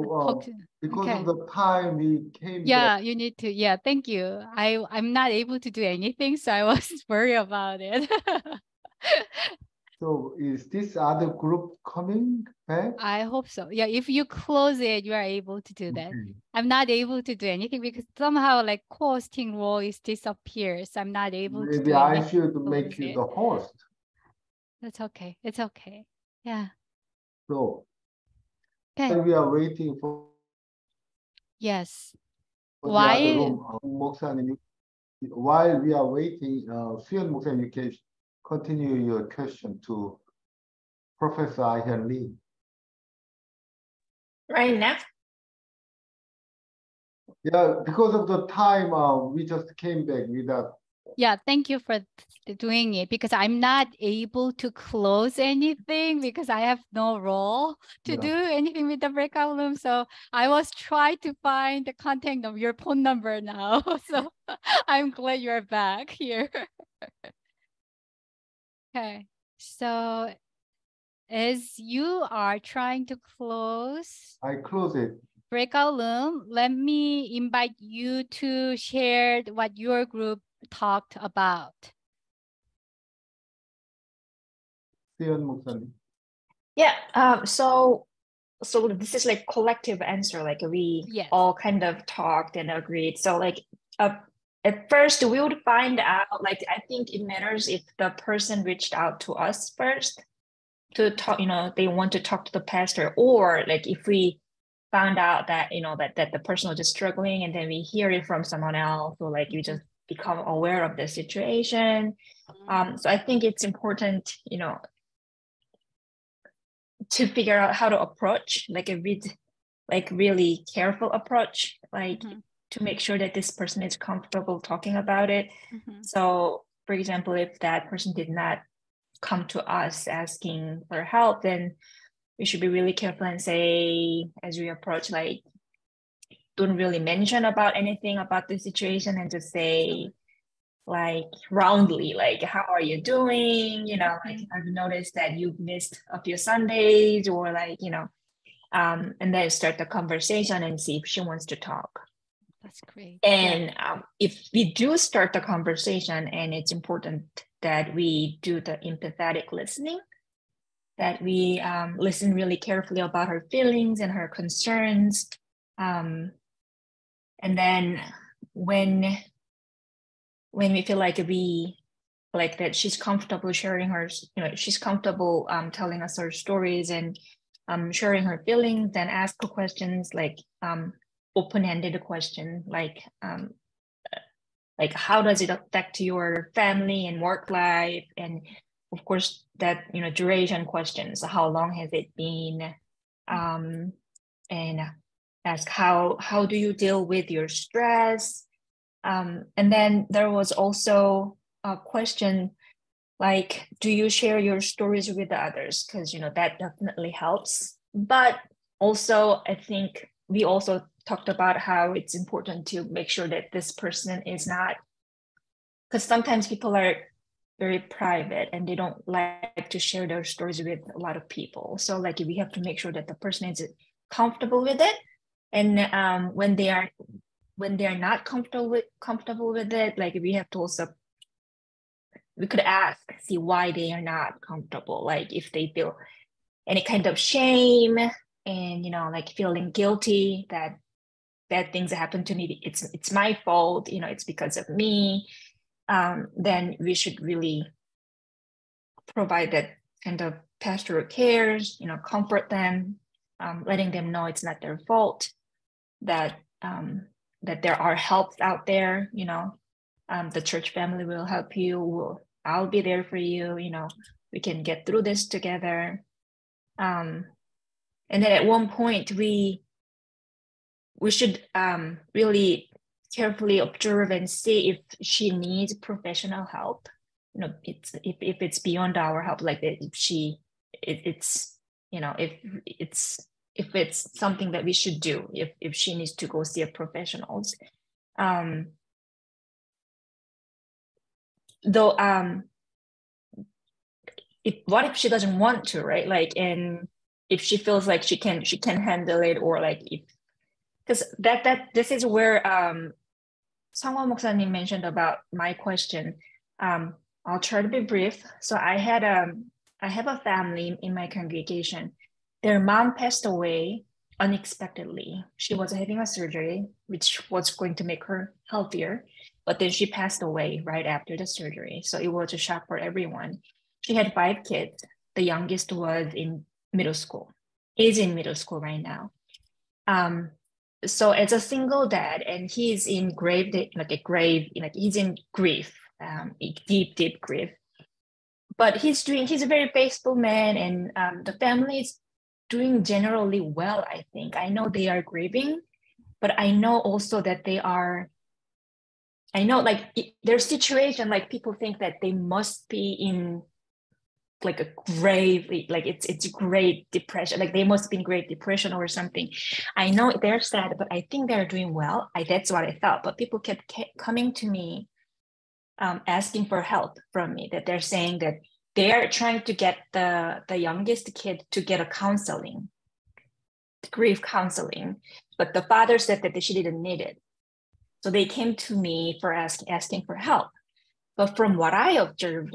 So because of the time we came Yeah, back. you need to. Yeah, thank you. I'm not able to do anything, so I was worried about it. So is this other group coming back? I hope so. Yeah, if you close it, you are able to do that. Okay. I'm not able to do anything because somehow like co-hosting role is disappears. I'm not able to Maybe do I anything. should Close make you it. the host. That's okay. It's okay. Yeah. So Okay. we are waiting for Yes. the other Why? room. 목사님, while we are waiting, 수연 목사님, you can continue your question to Professor Ai-Hyun Lee. Right now? Yeah, because of the time, we just came back without. Yeah, thank you for doing it because I'm not able to close anything because I have no role to do anything with the breakout room. So I was trying to find the contact of your phone number now. So I'm glad you're back here. Okay, so as you are trying to close, I close it. Breakout room, let me invite you to share what your group talked about. 수연 목사님. Yeah, so this is like collective answer, like we all kind of talked and agreed. So like at first we would find out, like I think it matters if the person reached out to us first to talk, they want to talk to the pastor, or like if we found out that that the person was just struggling and then we hear it from someone else, or like you just become aware of the situation. So I think it's important, to figure out how to approach, like really careful approach, like to make sure that this person is comfortable talking about it. So for example, if that person did not come to us asking for help, then we should be really careful and say, as we approach, like don't really mention about anything about the situation and just say like roundly, like how are you doing, like I've noticed that you've missed a few Sundays, or like and then start the conversation and see if she wants to talk. That's great. And if we do start the conversation, and it's important that we do the empathetic listening, that we listen really carefully about her feelings and her concerns. And then when we feel like that she's comfortable sharing her, she's comfortable telling us her stories and sharing her feelings, then ask her questions, like open-ended question, like how does it affect your family and work life? And of course that, duration questions, how long has it been? And ask how do you deal with your stress? And then there was also a question like, do you share your stories with the others? Because, that definitely helps. But also, I think we also talked about how it's important to make sure that this person is not, because sometimes people are very private and they don't like to share their stories with a lot of people. So like we have to make sure that the person is comfortable with it. And when they are not comfortable with it, like we have to also, we could see why they are not comfortable, like if they feel any kind of shame and like feeling guilty that bad things happen to me, it's my fault, it's because of me, then we should really provide that kind of pastoral cares, comfort them, letting them know it's not their fault, that there are helps out there, the church family will help you, I'll be there for you, we can get through this together. And then at one point we should really carefully observe and see if she needs professional help. If it's beyond our help, like if it's something that we should do, if she needs to go see a professionals. Though what if she doesn't want to, right? Like, and if she feels like she can handle it, or like if, because this is where Sangwon Moksa님 mentioned about my question. I'll try to be brief. So I have a family in my congregation. Their mom passed away unexpectedly. She was having a surgery, which was going to make her healthier, but then she passed away right after the surgery. So it was a shock for everyone. She had 5 kids. The youngest was in middle school, is in middle school right now. So as a single dad, and he's in he's in grief, deep grief. But he's a very faithful man, and the family is doing generally well, I think. I know they are grieving, but I know also that their situation, like people think that they must be in like a grave, like it's great depression, like they must be in great depression or something. I know they're sad, but I think they're doing well. That's what I thought. But people kept coming to me, asking for help from me, that they're saying that they are trying to get the youngest kid to get a counseling, grief counseling, but the father said that she didn't need it. So they came to me for asking for help. But from what I observed,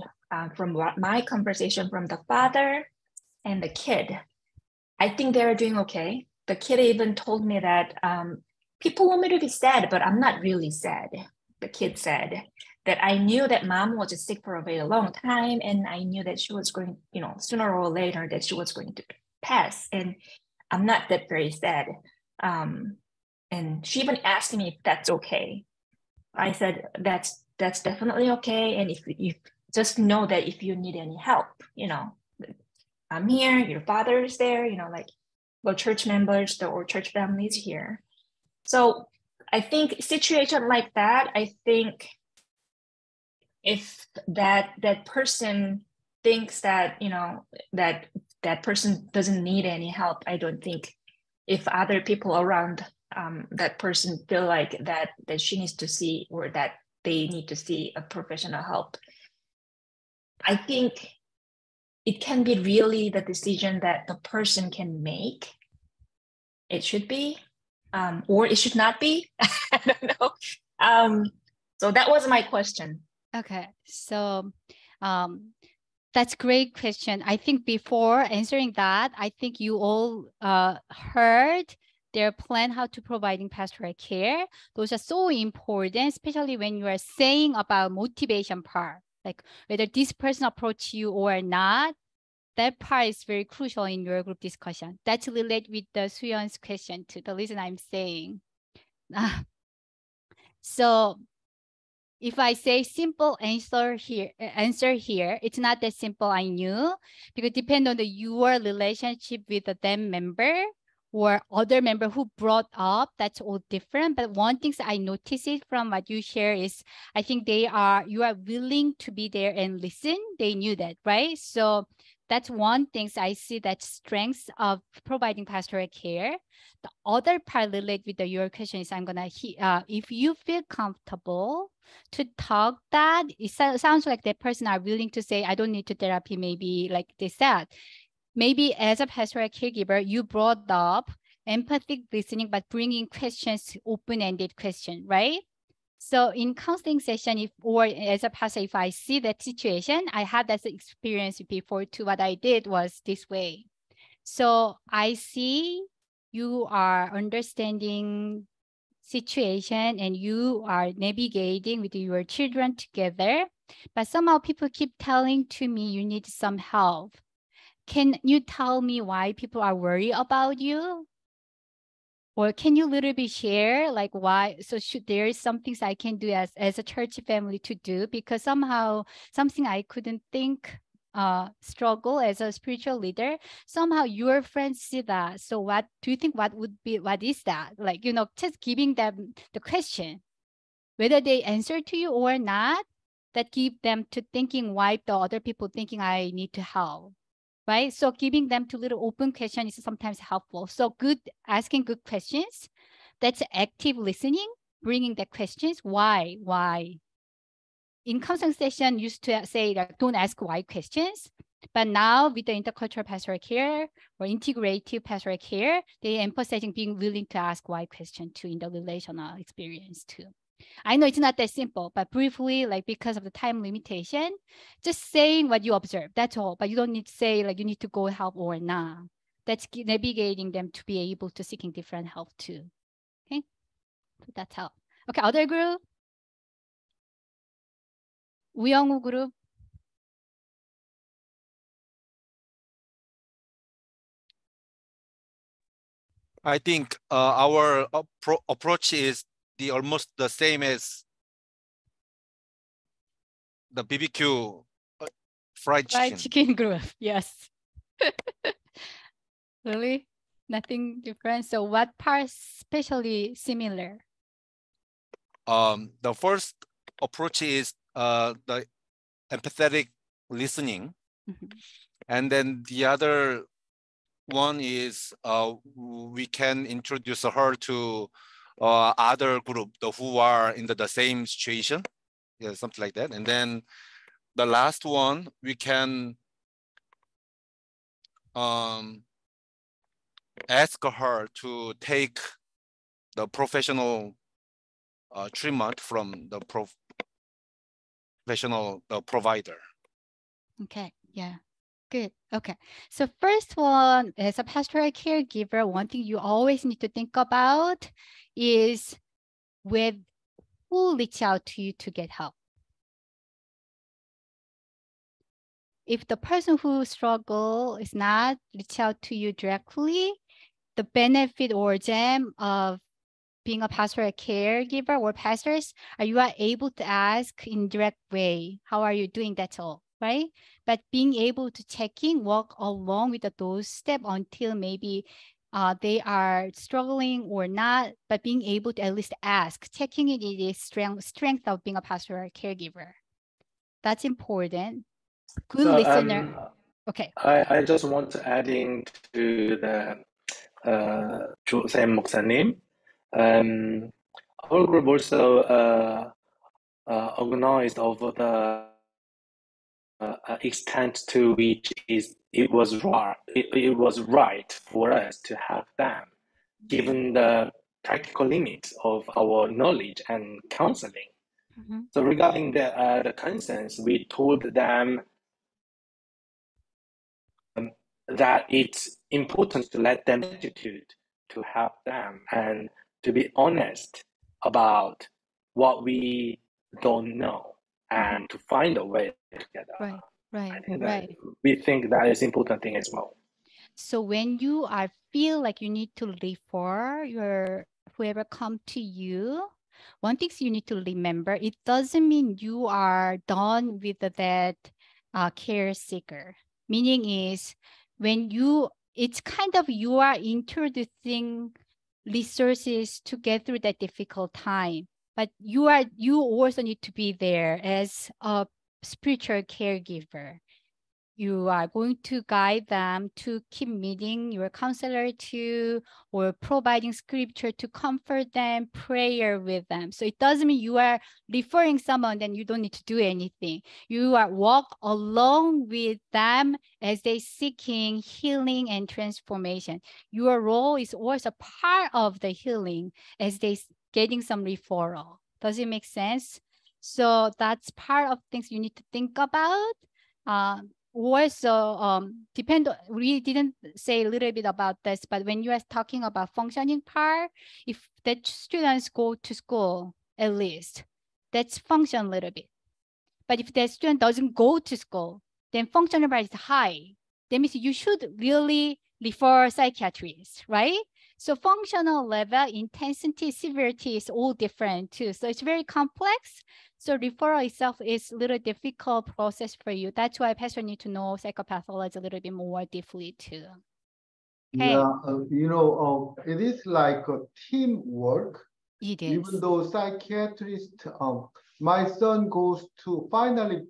from what my conversation from the father and the kid, I think they're doing okay. The kid even told me that people want me to be sad, but I'm not really sad. The kid said that I knew that mom was sick for a very long time, and I knew that she was going, sooner or later that she was going to pass, and I'm not that very sad. And she even asked me if that's okay. I said, that's definitely okay. And if you just know that if you need any help, I'm here, your father is there, like the church members or church families here. So I think situation like that, I think if that person thinks that, that person doesn't need any help, I don't think if other people around that person feel like that she needs to see, or that they need to see a professional help, I think it can be really the decision that the person can make. It should be, or it should not be. I don't know. So that was my question. Okay, so that's a great question. I think before answering that, I think you all heard their plan how to providing pastoral care. Those are so important, especially when you are saying about motivation part, like whether this person approach you or not. That part is very crucial in your group discussion. That's related with the Suyeon's question too, the reason I'm saying. So if I say simple answer here, it's not that simple, I knew, because depend on your relationship with the them member or other member who brought up, that's all different. But one thing I noticed it from what you share is, I think you are willing to be there and listen. They knew that, right? So that's one thing I see that strengths of providing pastoral care. The other part related with your question is, I'm gonna if you feel comfortable to talk that, it sounds like that person are willing to say, I don't need to therapy, maybe like they said. Maybe as a pastoral caregiver, you brought up empathic listening, but bringing questions, open-ended question, right? So in counseling session, or as a pastor, if I see that situation, I had that experience before too. What I did was this way. So I see you are understanding situation and you are navigating with your children together, but somehow people keep telling to me you need some help. Can you tell me why people are worried about you? Or can you little bit share like why? So there is some things I can do as a church family to do, because somehow something I couldn't think struggle as a spiritual leader, somehow your friends see that. So what do you think, what is that? Like, just giving them the question, whether they answer to you or not, that give them to thinking why the other people thinking I need to help. Right? So giving them to little open question is sometimes helpful. So asking good questions, that's active listening, bringing the questions. Why? In counseling session, used to say that don't ask why questions, But now with the intercultural pastoral care or integrative pastoral care, they emphasizing being willing to ask why question too in the relational experience too. I know it's not that simple, but briefly, like because of the time limitation, just saying what you observe, that's all. But you don't need to say like you need to go help or not. That's navigating them to be able to seeking different help too. Okay, so that's help. Okay, other group. 우영우 group. I think our approach is almost the same as the BBQ fried chicken group. Yes. Really? Nothing different. So what parts especially similar? The first approach is the empathetic listening. And then the other one is we can introduce her to other group who are in the same situation. Yeah, something like that. And then the last one, we can ask her to take the professional treatment from the professional provider. Okay, yeah, good. Okay, so first one, as a pastoral caregiver, one thing you always need to think about is with who reach out to you to get help. If the person who struggle is not reach out to you directly, the benefit or gem of being a pastoral caregiver or pastors, you are able to ask in direct way, how are you doing? That's all, right? But being able to walk along with those steps until maybe they are struggling or not, but being able to at least ask, checking it is strength of being a pastoral caregiver. That's important. Good listener. Okay. I just want to add in to the Sam 목사님. Our group also organized over the extent to which it was right for us to have them, given the practical limits of our knowledge and counseling. So regarding the concerns, we told them that it's important to let them attitude to help them and to be honest about what we don't know and to find a way together. Right. We think that is important thing as well. So when you feel like you need to refer whoever come to you, one thing you need to remember, it doesn't mean you are done with that care seeker. Meaning is when it's kind of you are introducing resources to get through that difficult time, but you also need to be there as a spiritual caregiver. You are going to guide them to keep meeting your counselor too, or providing scripture to comfort them, prayer with them. So it doesn't mean you are referring someone, then you don't need to do anything. You are walk along with them as they seeking healing and transformation. Your role is also part of the healing as they getting some referral. Does it make sense? So that's part of things you need to think about. Also, we didn't say a little bit about this, but when you are talking about functioning part, if the students go to school, at least, that's function a little bit. But if the student doesn't go to school, then functional part is high. That means you should really refer psychiatrists, right? So functional level, intensity, severity is all different too. So it's very complex. So referral itself is a little difficult process for you. That's why pastor need to know psychopathology a little bit more deeply too. Okay. Yeah, it is like a teamwork. It is. Even though psychiatrist, my son finally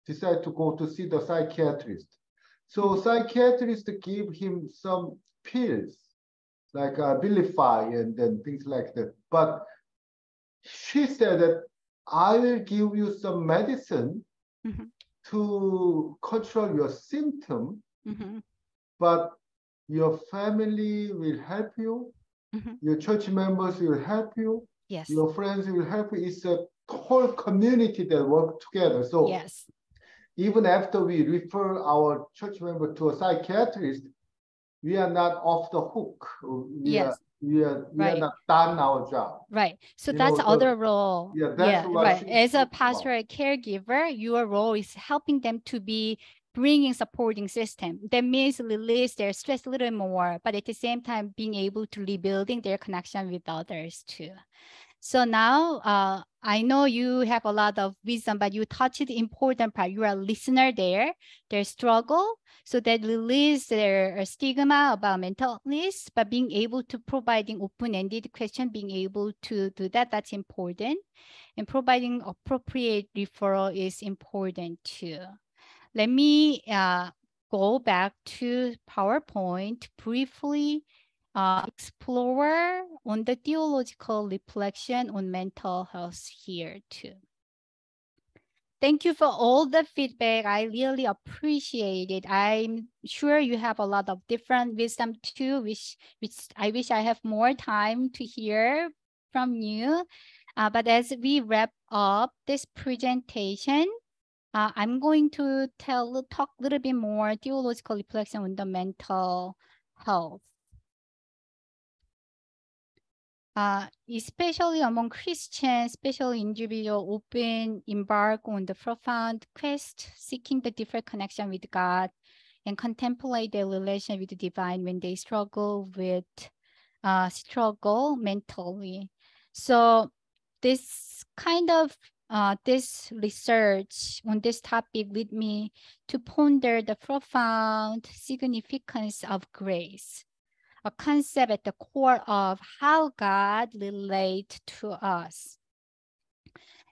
decide to go to see the psychiatrist. So psychiatrist give him some pills, like Abilify and then things like that. But she said that I will give you some medicine to control your symptom, but your family will help you, your church members will help you, yes, your friends will help you. It's a whole community that work together. So yes, even after we refer our church member to a psychiatrist, we are not off the hook. We yes. are Right. not done our job. Right. So You that's know, other role. Yeah, that's what right. As a talking about. pastoral caregiver, your role is helping them to be bringing supporting system. That means release their stress a little more, but at the same time being able to rebuilding their connection with others too. So now I know you have a lot of wisdom, but you touched the important part. You are a listener there, their struggle, so that release their stigma about mental illness, but being able to providing open-ended question, being able to do that, that's important. And providing appropriate referral is important too. Let me go back to PowerPoint briefly. Explore on the theological reflection on mental health here too. Thank you for all the feedback. I really appreciate it. I'm sure you have a lot of different wisdom too, which I wish I have more time to hear from you. But as we wrap up this presentation, I'm going to talk a little bit more theological reflection on the mental health. Especially among Christians, especially individuals often embark on the profound quest, seeking the different connection with God and contemplate their relation with the divine when they struggle mentally. So this kind of this research on this topic led me to ponder the profound significance of grace, a concept at the core of how God relates to us.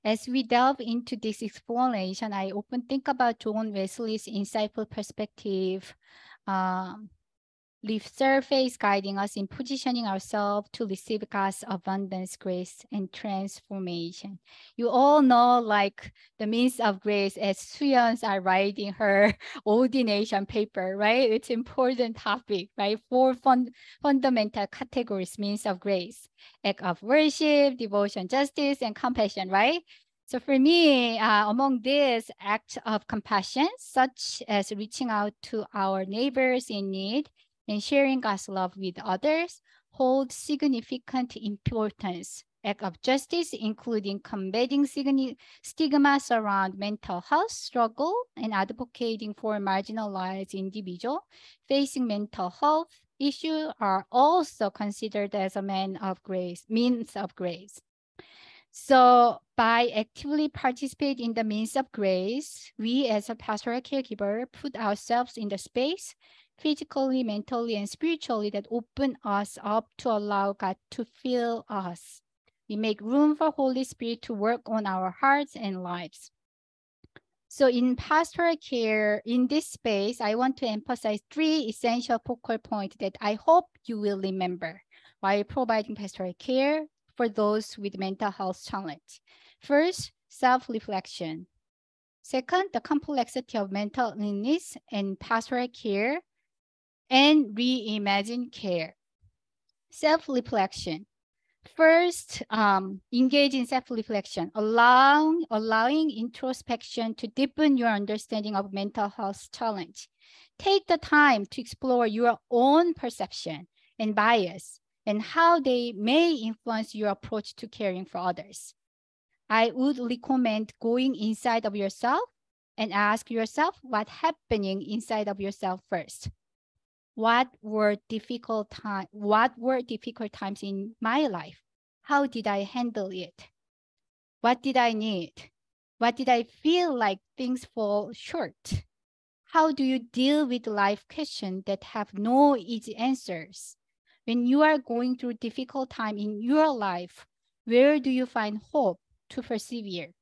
As we delve into this exploration, I often think about John Wesley's insightful perspective, leaf surface guiding us in positioning ourselves to receive God's abundance, grace, and transformation. You all know, like the means of grace as Suyans are writing her ordination paper, right? It's important topic, right? Four fundamental categories, means of grace: act of worship, devotion, justice, and compassion, right? So for me, among these acts of compassion, such as reaching out to our neighbors in need, and sharing God's love with others, hold significant importance. Act of justice, including combating stigmas around mental health struggle and advocating for marginalized individuals facing mental health issues, are also considered as a means of grace. So by actively participating in the means of grace, we as a pastoral caregiver put ourselves in the space, physically, mentally, and spiritually, that open us up to allow God to fill us. We make room for Holy Spirit to work on our hearts and lives. So in pastoral care, in this space, I want to emphasize 3 essential focal points that I hope you will remember while providing pastoral care for those with mental health challenge. First, self-reflection. Second, the complexity of mental illness and pastoral care, and reimagine care. Self-reflection. First, engage in self-reflection, allowing introspection to deepen your understanding of mental health challenge. Take the time to explore your own perception and bias and how they may influence your approach to caring for others. I would recommend going inside of yourself and ask yourself what's happening inside of yourself first. What were difficult times in my life? How did I handle it? What did I need? What did I feel like things fall short? How do you deal with life questions that have no easy answers? When you are going through difficult time in your life, where do you find hope to persevere?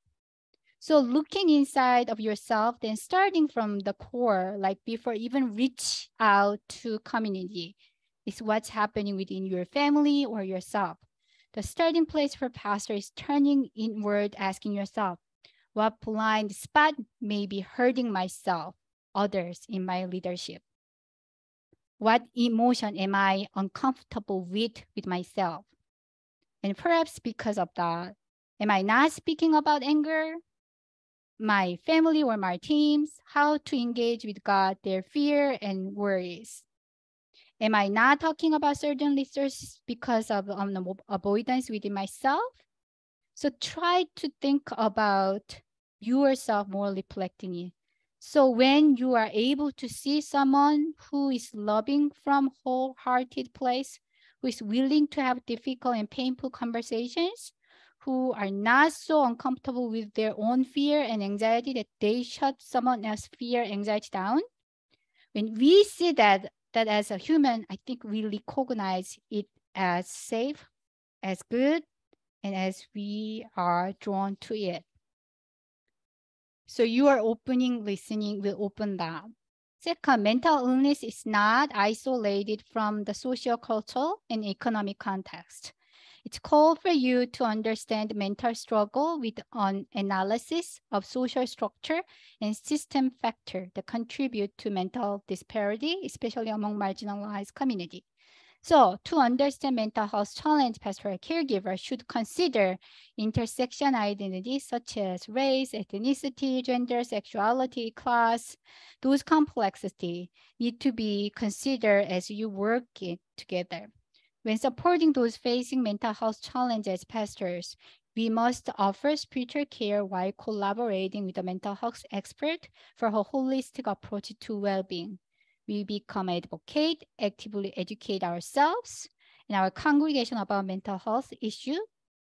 So looking inside of yourself, then starting from the core, like before even reach out to community, is what's happening within your family or yourself. The starting place for pastor is turning inward, asking yourself, What blind spot may be hurting myself, others in my leadership? What emotion am I uncomfortable with myself? And perhaps because of that, am I not speaking about anger, my family or my teams, how to engage with God, their fear and worries? Am I not talking about certain resources because of avoidance within myself? So try to think about yourself more reflecting. So when you are able to see someone who is loving from wholehearted place, who is willing to have difficult and painful conversations, who are not so uncomfortable with their own fear and anxiety that they shut someone else's fear, anxiety down. When we see that as a human, I think we recognize it as safe, as good, and as we are drawn to it. So your opening listening will open that. Second, mental illness is not isolated from the social, cultural, and economic context. It's called for you to understand mental struggle with an analysis of social structure and system factors that contribute to mental disparity, especially among marginalized communities. So to understand mental health challenge, pastoral caregivers should consider intersection identities such as race, ethnicity, gender, sexuality, class. Those complexities need to be considered as you work it together. When supporting those facing mental health challenges, pastors, we must offer spiritual care while collaborating with a mental health expert for a holistic approach to well-being. We become advocate, actively educate ourselves and our congregation about mental health issue.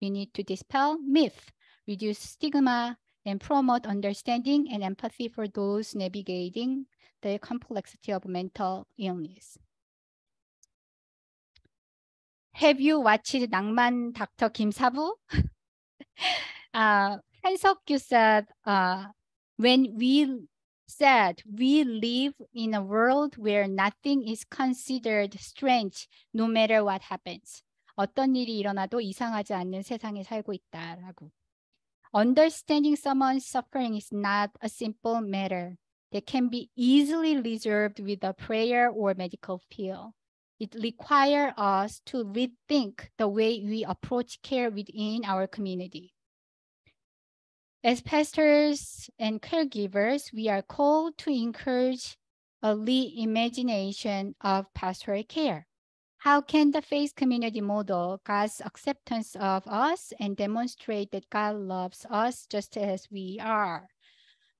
We need to dispel myth, reduce stigma, and promote understanding and empathy for those navigating the complexity of mental illness. Have you watched 낭만 Dr. 김사부? 한석규 said, when we said we live in a world where nothing is considered strange no matter what happens. 어떤 일이 일어나도 이상하지 않는 세상에 살고 있다라고. Understanding someone's suffering is not a simple matter that can be easily resolved with a prayer or medical pill. It requires us to rethink the way we approach care within our community. As pastors and caregivers, we are called to encourage a reimagination of pastoral care. How can the faith community model God's acceptance of us and demonstrate that God loves us just as we are?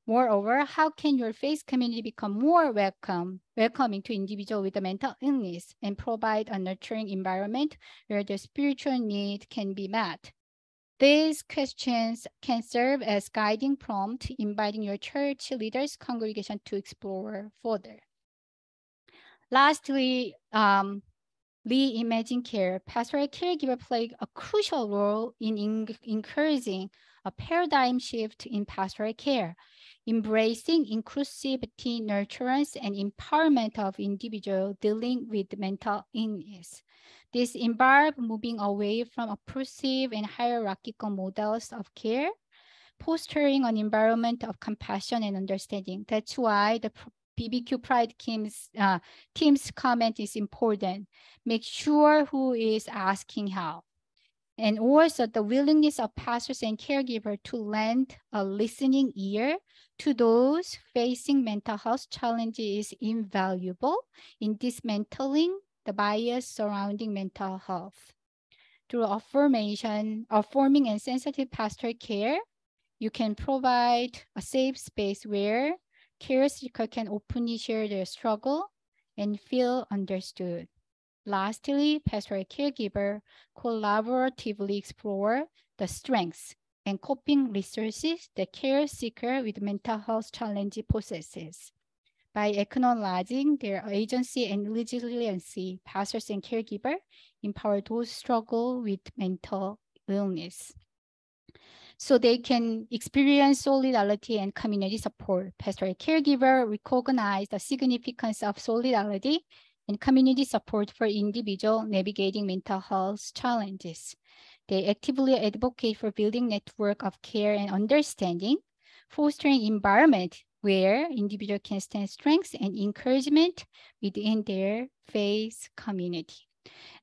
Moreover, how can your faith community become more welcoming to individuals with a mental illness and provide a nurturing environment where the spiritual need can be met? These questions can serve as guiding prompt, inviting your church leaders, congregation to explore further. Lastly, reimagine care. Pastoral caregiver play a crucial role in encouraging a paradigm shift in pastoral care, embracing inclusivity, nurturance, and empowerment of individuals dealing with mental illness. This involves moving away from oppressive and hierarchical models of care, fostering an environment of compassion and understanding. That's why the BBQ Pride team's comment is important. Make sure who is asking help. And also the willingness of pastors and caregivers to lend a listening ear to those facing mental health challenges is invaluable in dismantling the bias surrounding mental health. Through affirming and sensitive pastoral care, you can provide a safe space where care seekers can openly share their struggle and feel understood. Lastly, pastoral caregiver collaboratively explore the strengths and coping resources that care seeker with mental health challenge possesses. By acknowledging their agency and resiliency, pastors and caregivers empower those who struggle with mental illness, so they can experience solidarity and community support. Pastoral caregiver recognize the significance of solidarity and community support for individuals navigating mental health challenges. They actively advocate for building network of care and understanding, fostering environment where individual can stand strengths and encouragement within their faith community.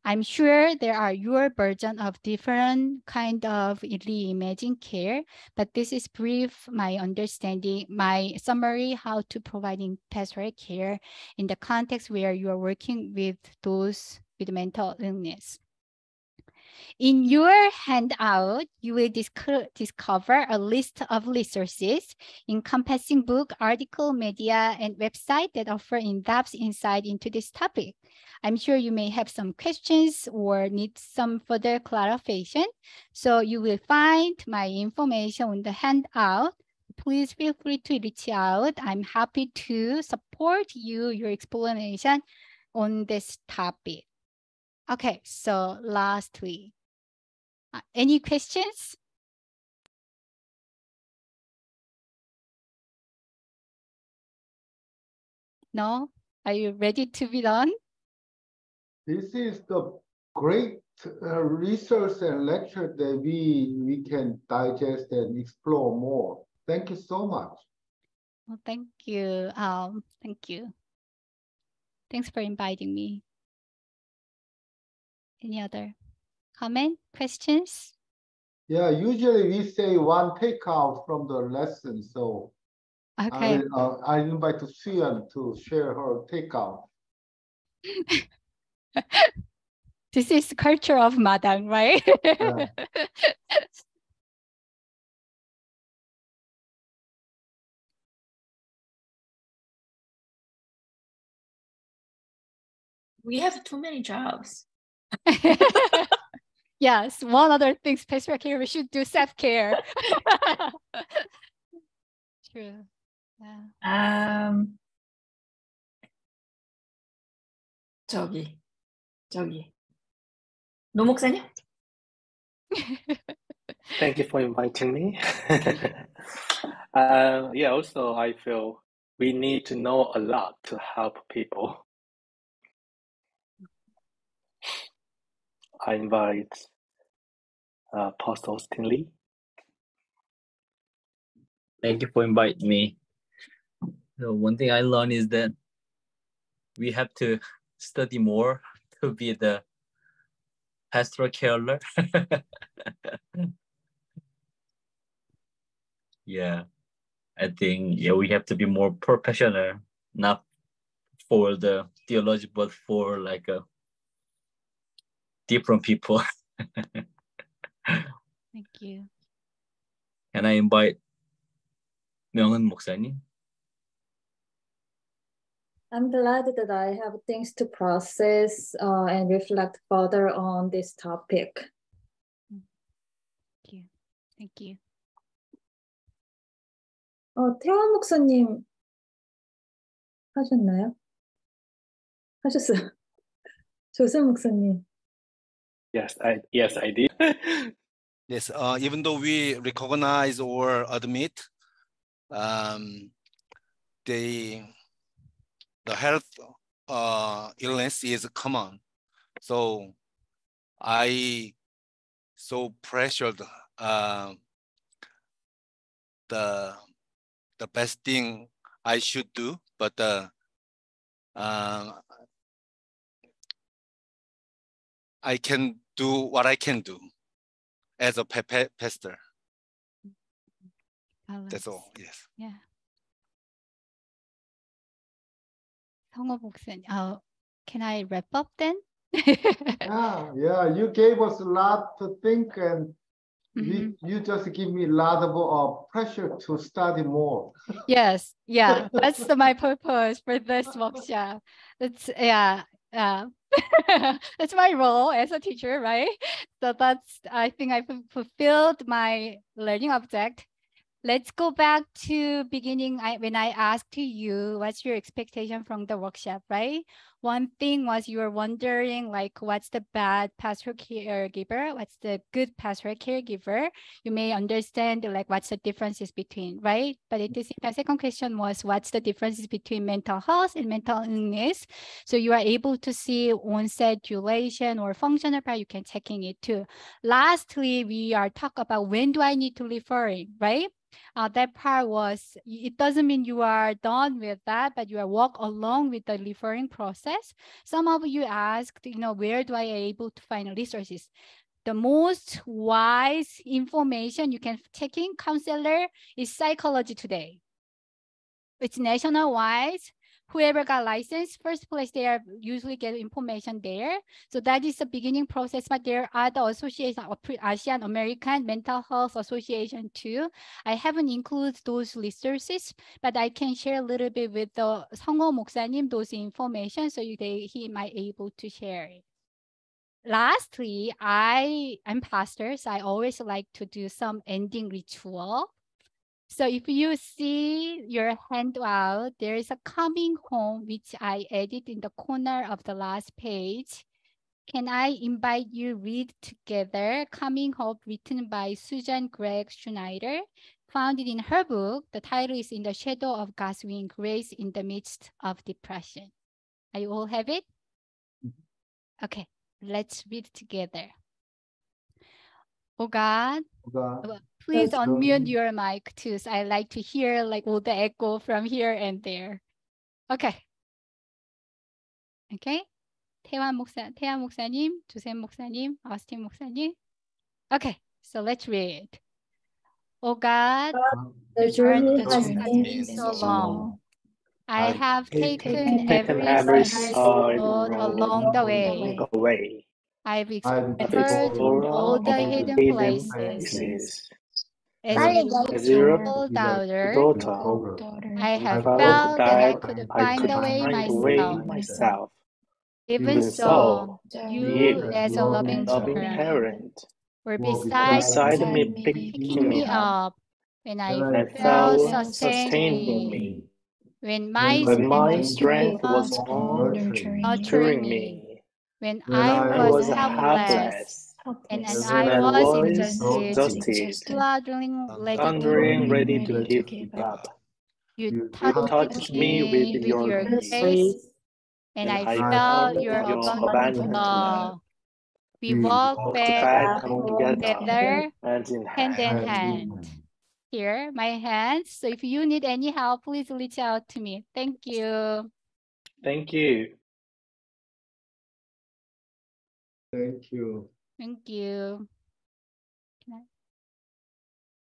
I'm sure there are your version of different kind of reimagined care, but this is brief, my understanding, my summary, how to providing pastoral care in the context where you are working with those with mental illness. In your handout, you will discover a list of resources encompassing book, article, media, and website that offer in-depth insight into this topic. I'm sure you may have some questions or need some further clarification. So you will find my information on the handout. Please feel free to reach out. I'm happy to support your explanation on this topic. Okay, so lastly, any questions? No? Are you ready to be done? This is the great research and lecture that we can digest and explore more. Thank you so much. Well, thank you. Thank you. Thanks for inviting me. Any other comment, questions? Yeah, usually we say one takeout from the lesson, so okay. I invite Suyeon to share her takeout. This is culture of Madang, right? Yeah. We have too many jobs. Yes, one other thing, pastoral care, we should do self-care. True. Yeah. 저기 노 목사님? Thank you for inviting me. Yeah, also I feel we need to know a lot to help people. I invite Pastor Austin Lee. Thank you for inviting me. So one thing I learned is that we have to study more to be the pastoral carer. Yeah, I think we have to be more professional, not for the theology, but for like different people. Thank you. Can I invite 명은 목사님? I'm glad that I have things to process and reflect further on this topic. Thank you. Thank you. 태원 목사님 하셨나요? 하셨어요. 조세 목사님. Yes, I did. Yes, even though we recognize or admit the health illness is common, so I so pressured the best thing I should do, but I can do what I can do as a pastor. That's all. Yes. Yeah. 성호 목사님, can I wrap up then? Yeah, you gave us a lot to think, and you just give me a lot of pressure to study more. Yes, yeah, that's my purpose for this workshop. That's that's my role as a teacher, right? So I think I fulfilled my learning object. Let's go back to beginning when I asked you, what's your expectation from the workshop, right? One thing was you were wondering, like, what's the bad pastoral caregiver? What's the good pastoral caregiver? You may understand, like, what's the differences between, right? But the second question was, what's the differences between mental health and mental illness? So you are able to see onset, duration, or functional part, you can check in it too. Lastly, we are talking about when do I need to refer in, right? that part was, it doesn't mean you are done with that, but you are walk along with the referring process. Some of you asked, where do I able to find resources? The most wise information you can check in counselor is Psychology Today. It's national wise. Whoever got licensed, first place, they are usually get information there. So that is the beginning process, but there are the association, Asian American Mental Health Association too. I haven't included those resources, but I can share a little bit with the 성호 목사님 those information, so he might able to share it. Lastly, I'm pastor, so I always like to do some ending ritual. So if you see your handout, there is a coming home, which I added in the corner of the last page. Can I invite you read together Coming Home, written by Susan Gregg Schneider, found in her book. The title is In the Shadow of God's Wing, Grace in the Midst of Depression. Are you all have it? Okay, let's read together. Oh God. Please unmute your mic too. So I like to hear like all the echo from here and there. Okay. Okay. 태환 목사님, 조셉 목사님, 어스틴 목사님. Okay. So let's read. Oh God, the journey has been so long. I have taken every road along the way. I've explored all the hidden places. As a youthful daughter, I have felt that I could find a way myself. Even so, you as a loving parent were beside me, picking me up when I felt sustaining me, when my strength was gone, nurturing me, when I was helpless. And I was exhausted, struggling, ready to give up. You touched me with your grace, and I felt your abundant love. We walked back together, hand in hand. Here, my hands. So if you need any help, please reach out to me. Thank you. Thank you. Thank you. Thank you.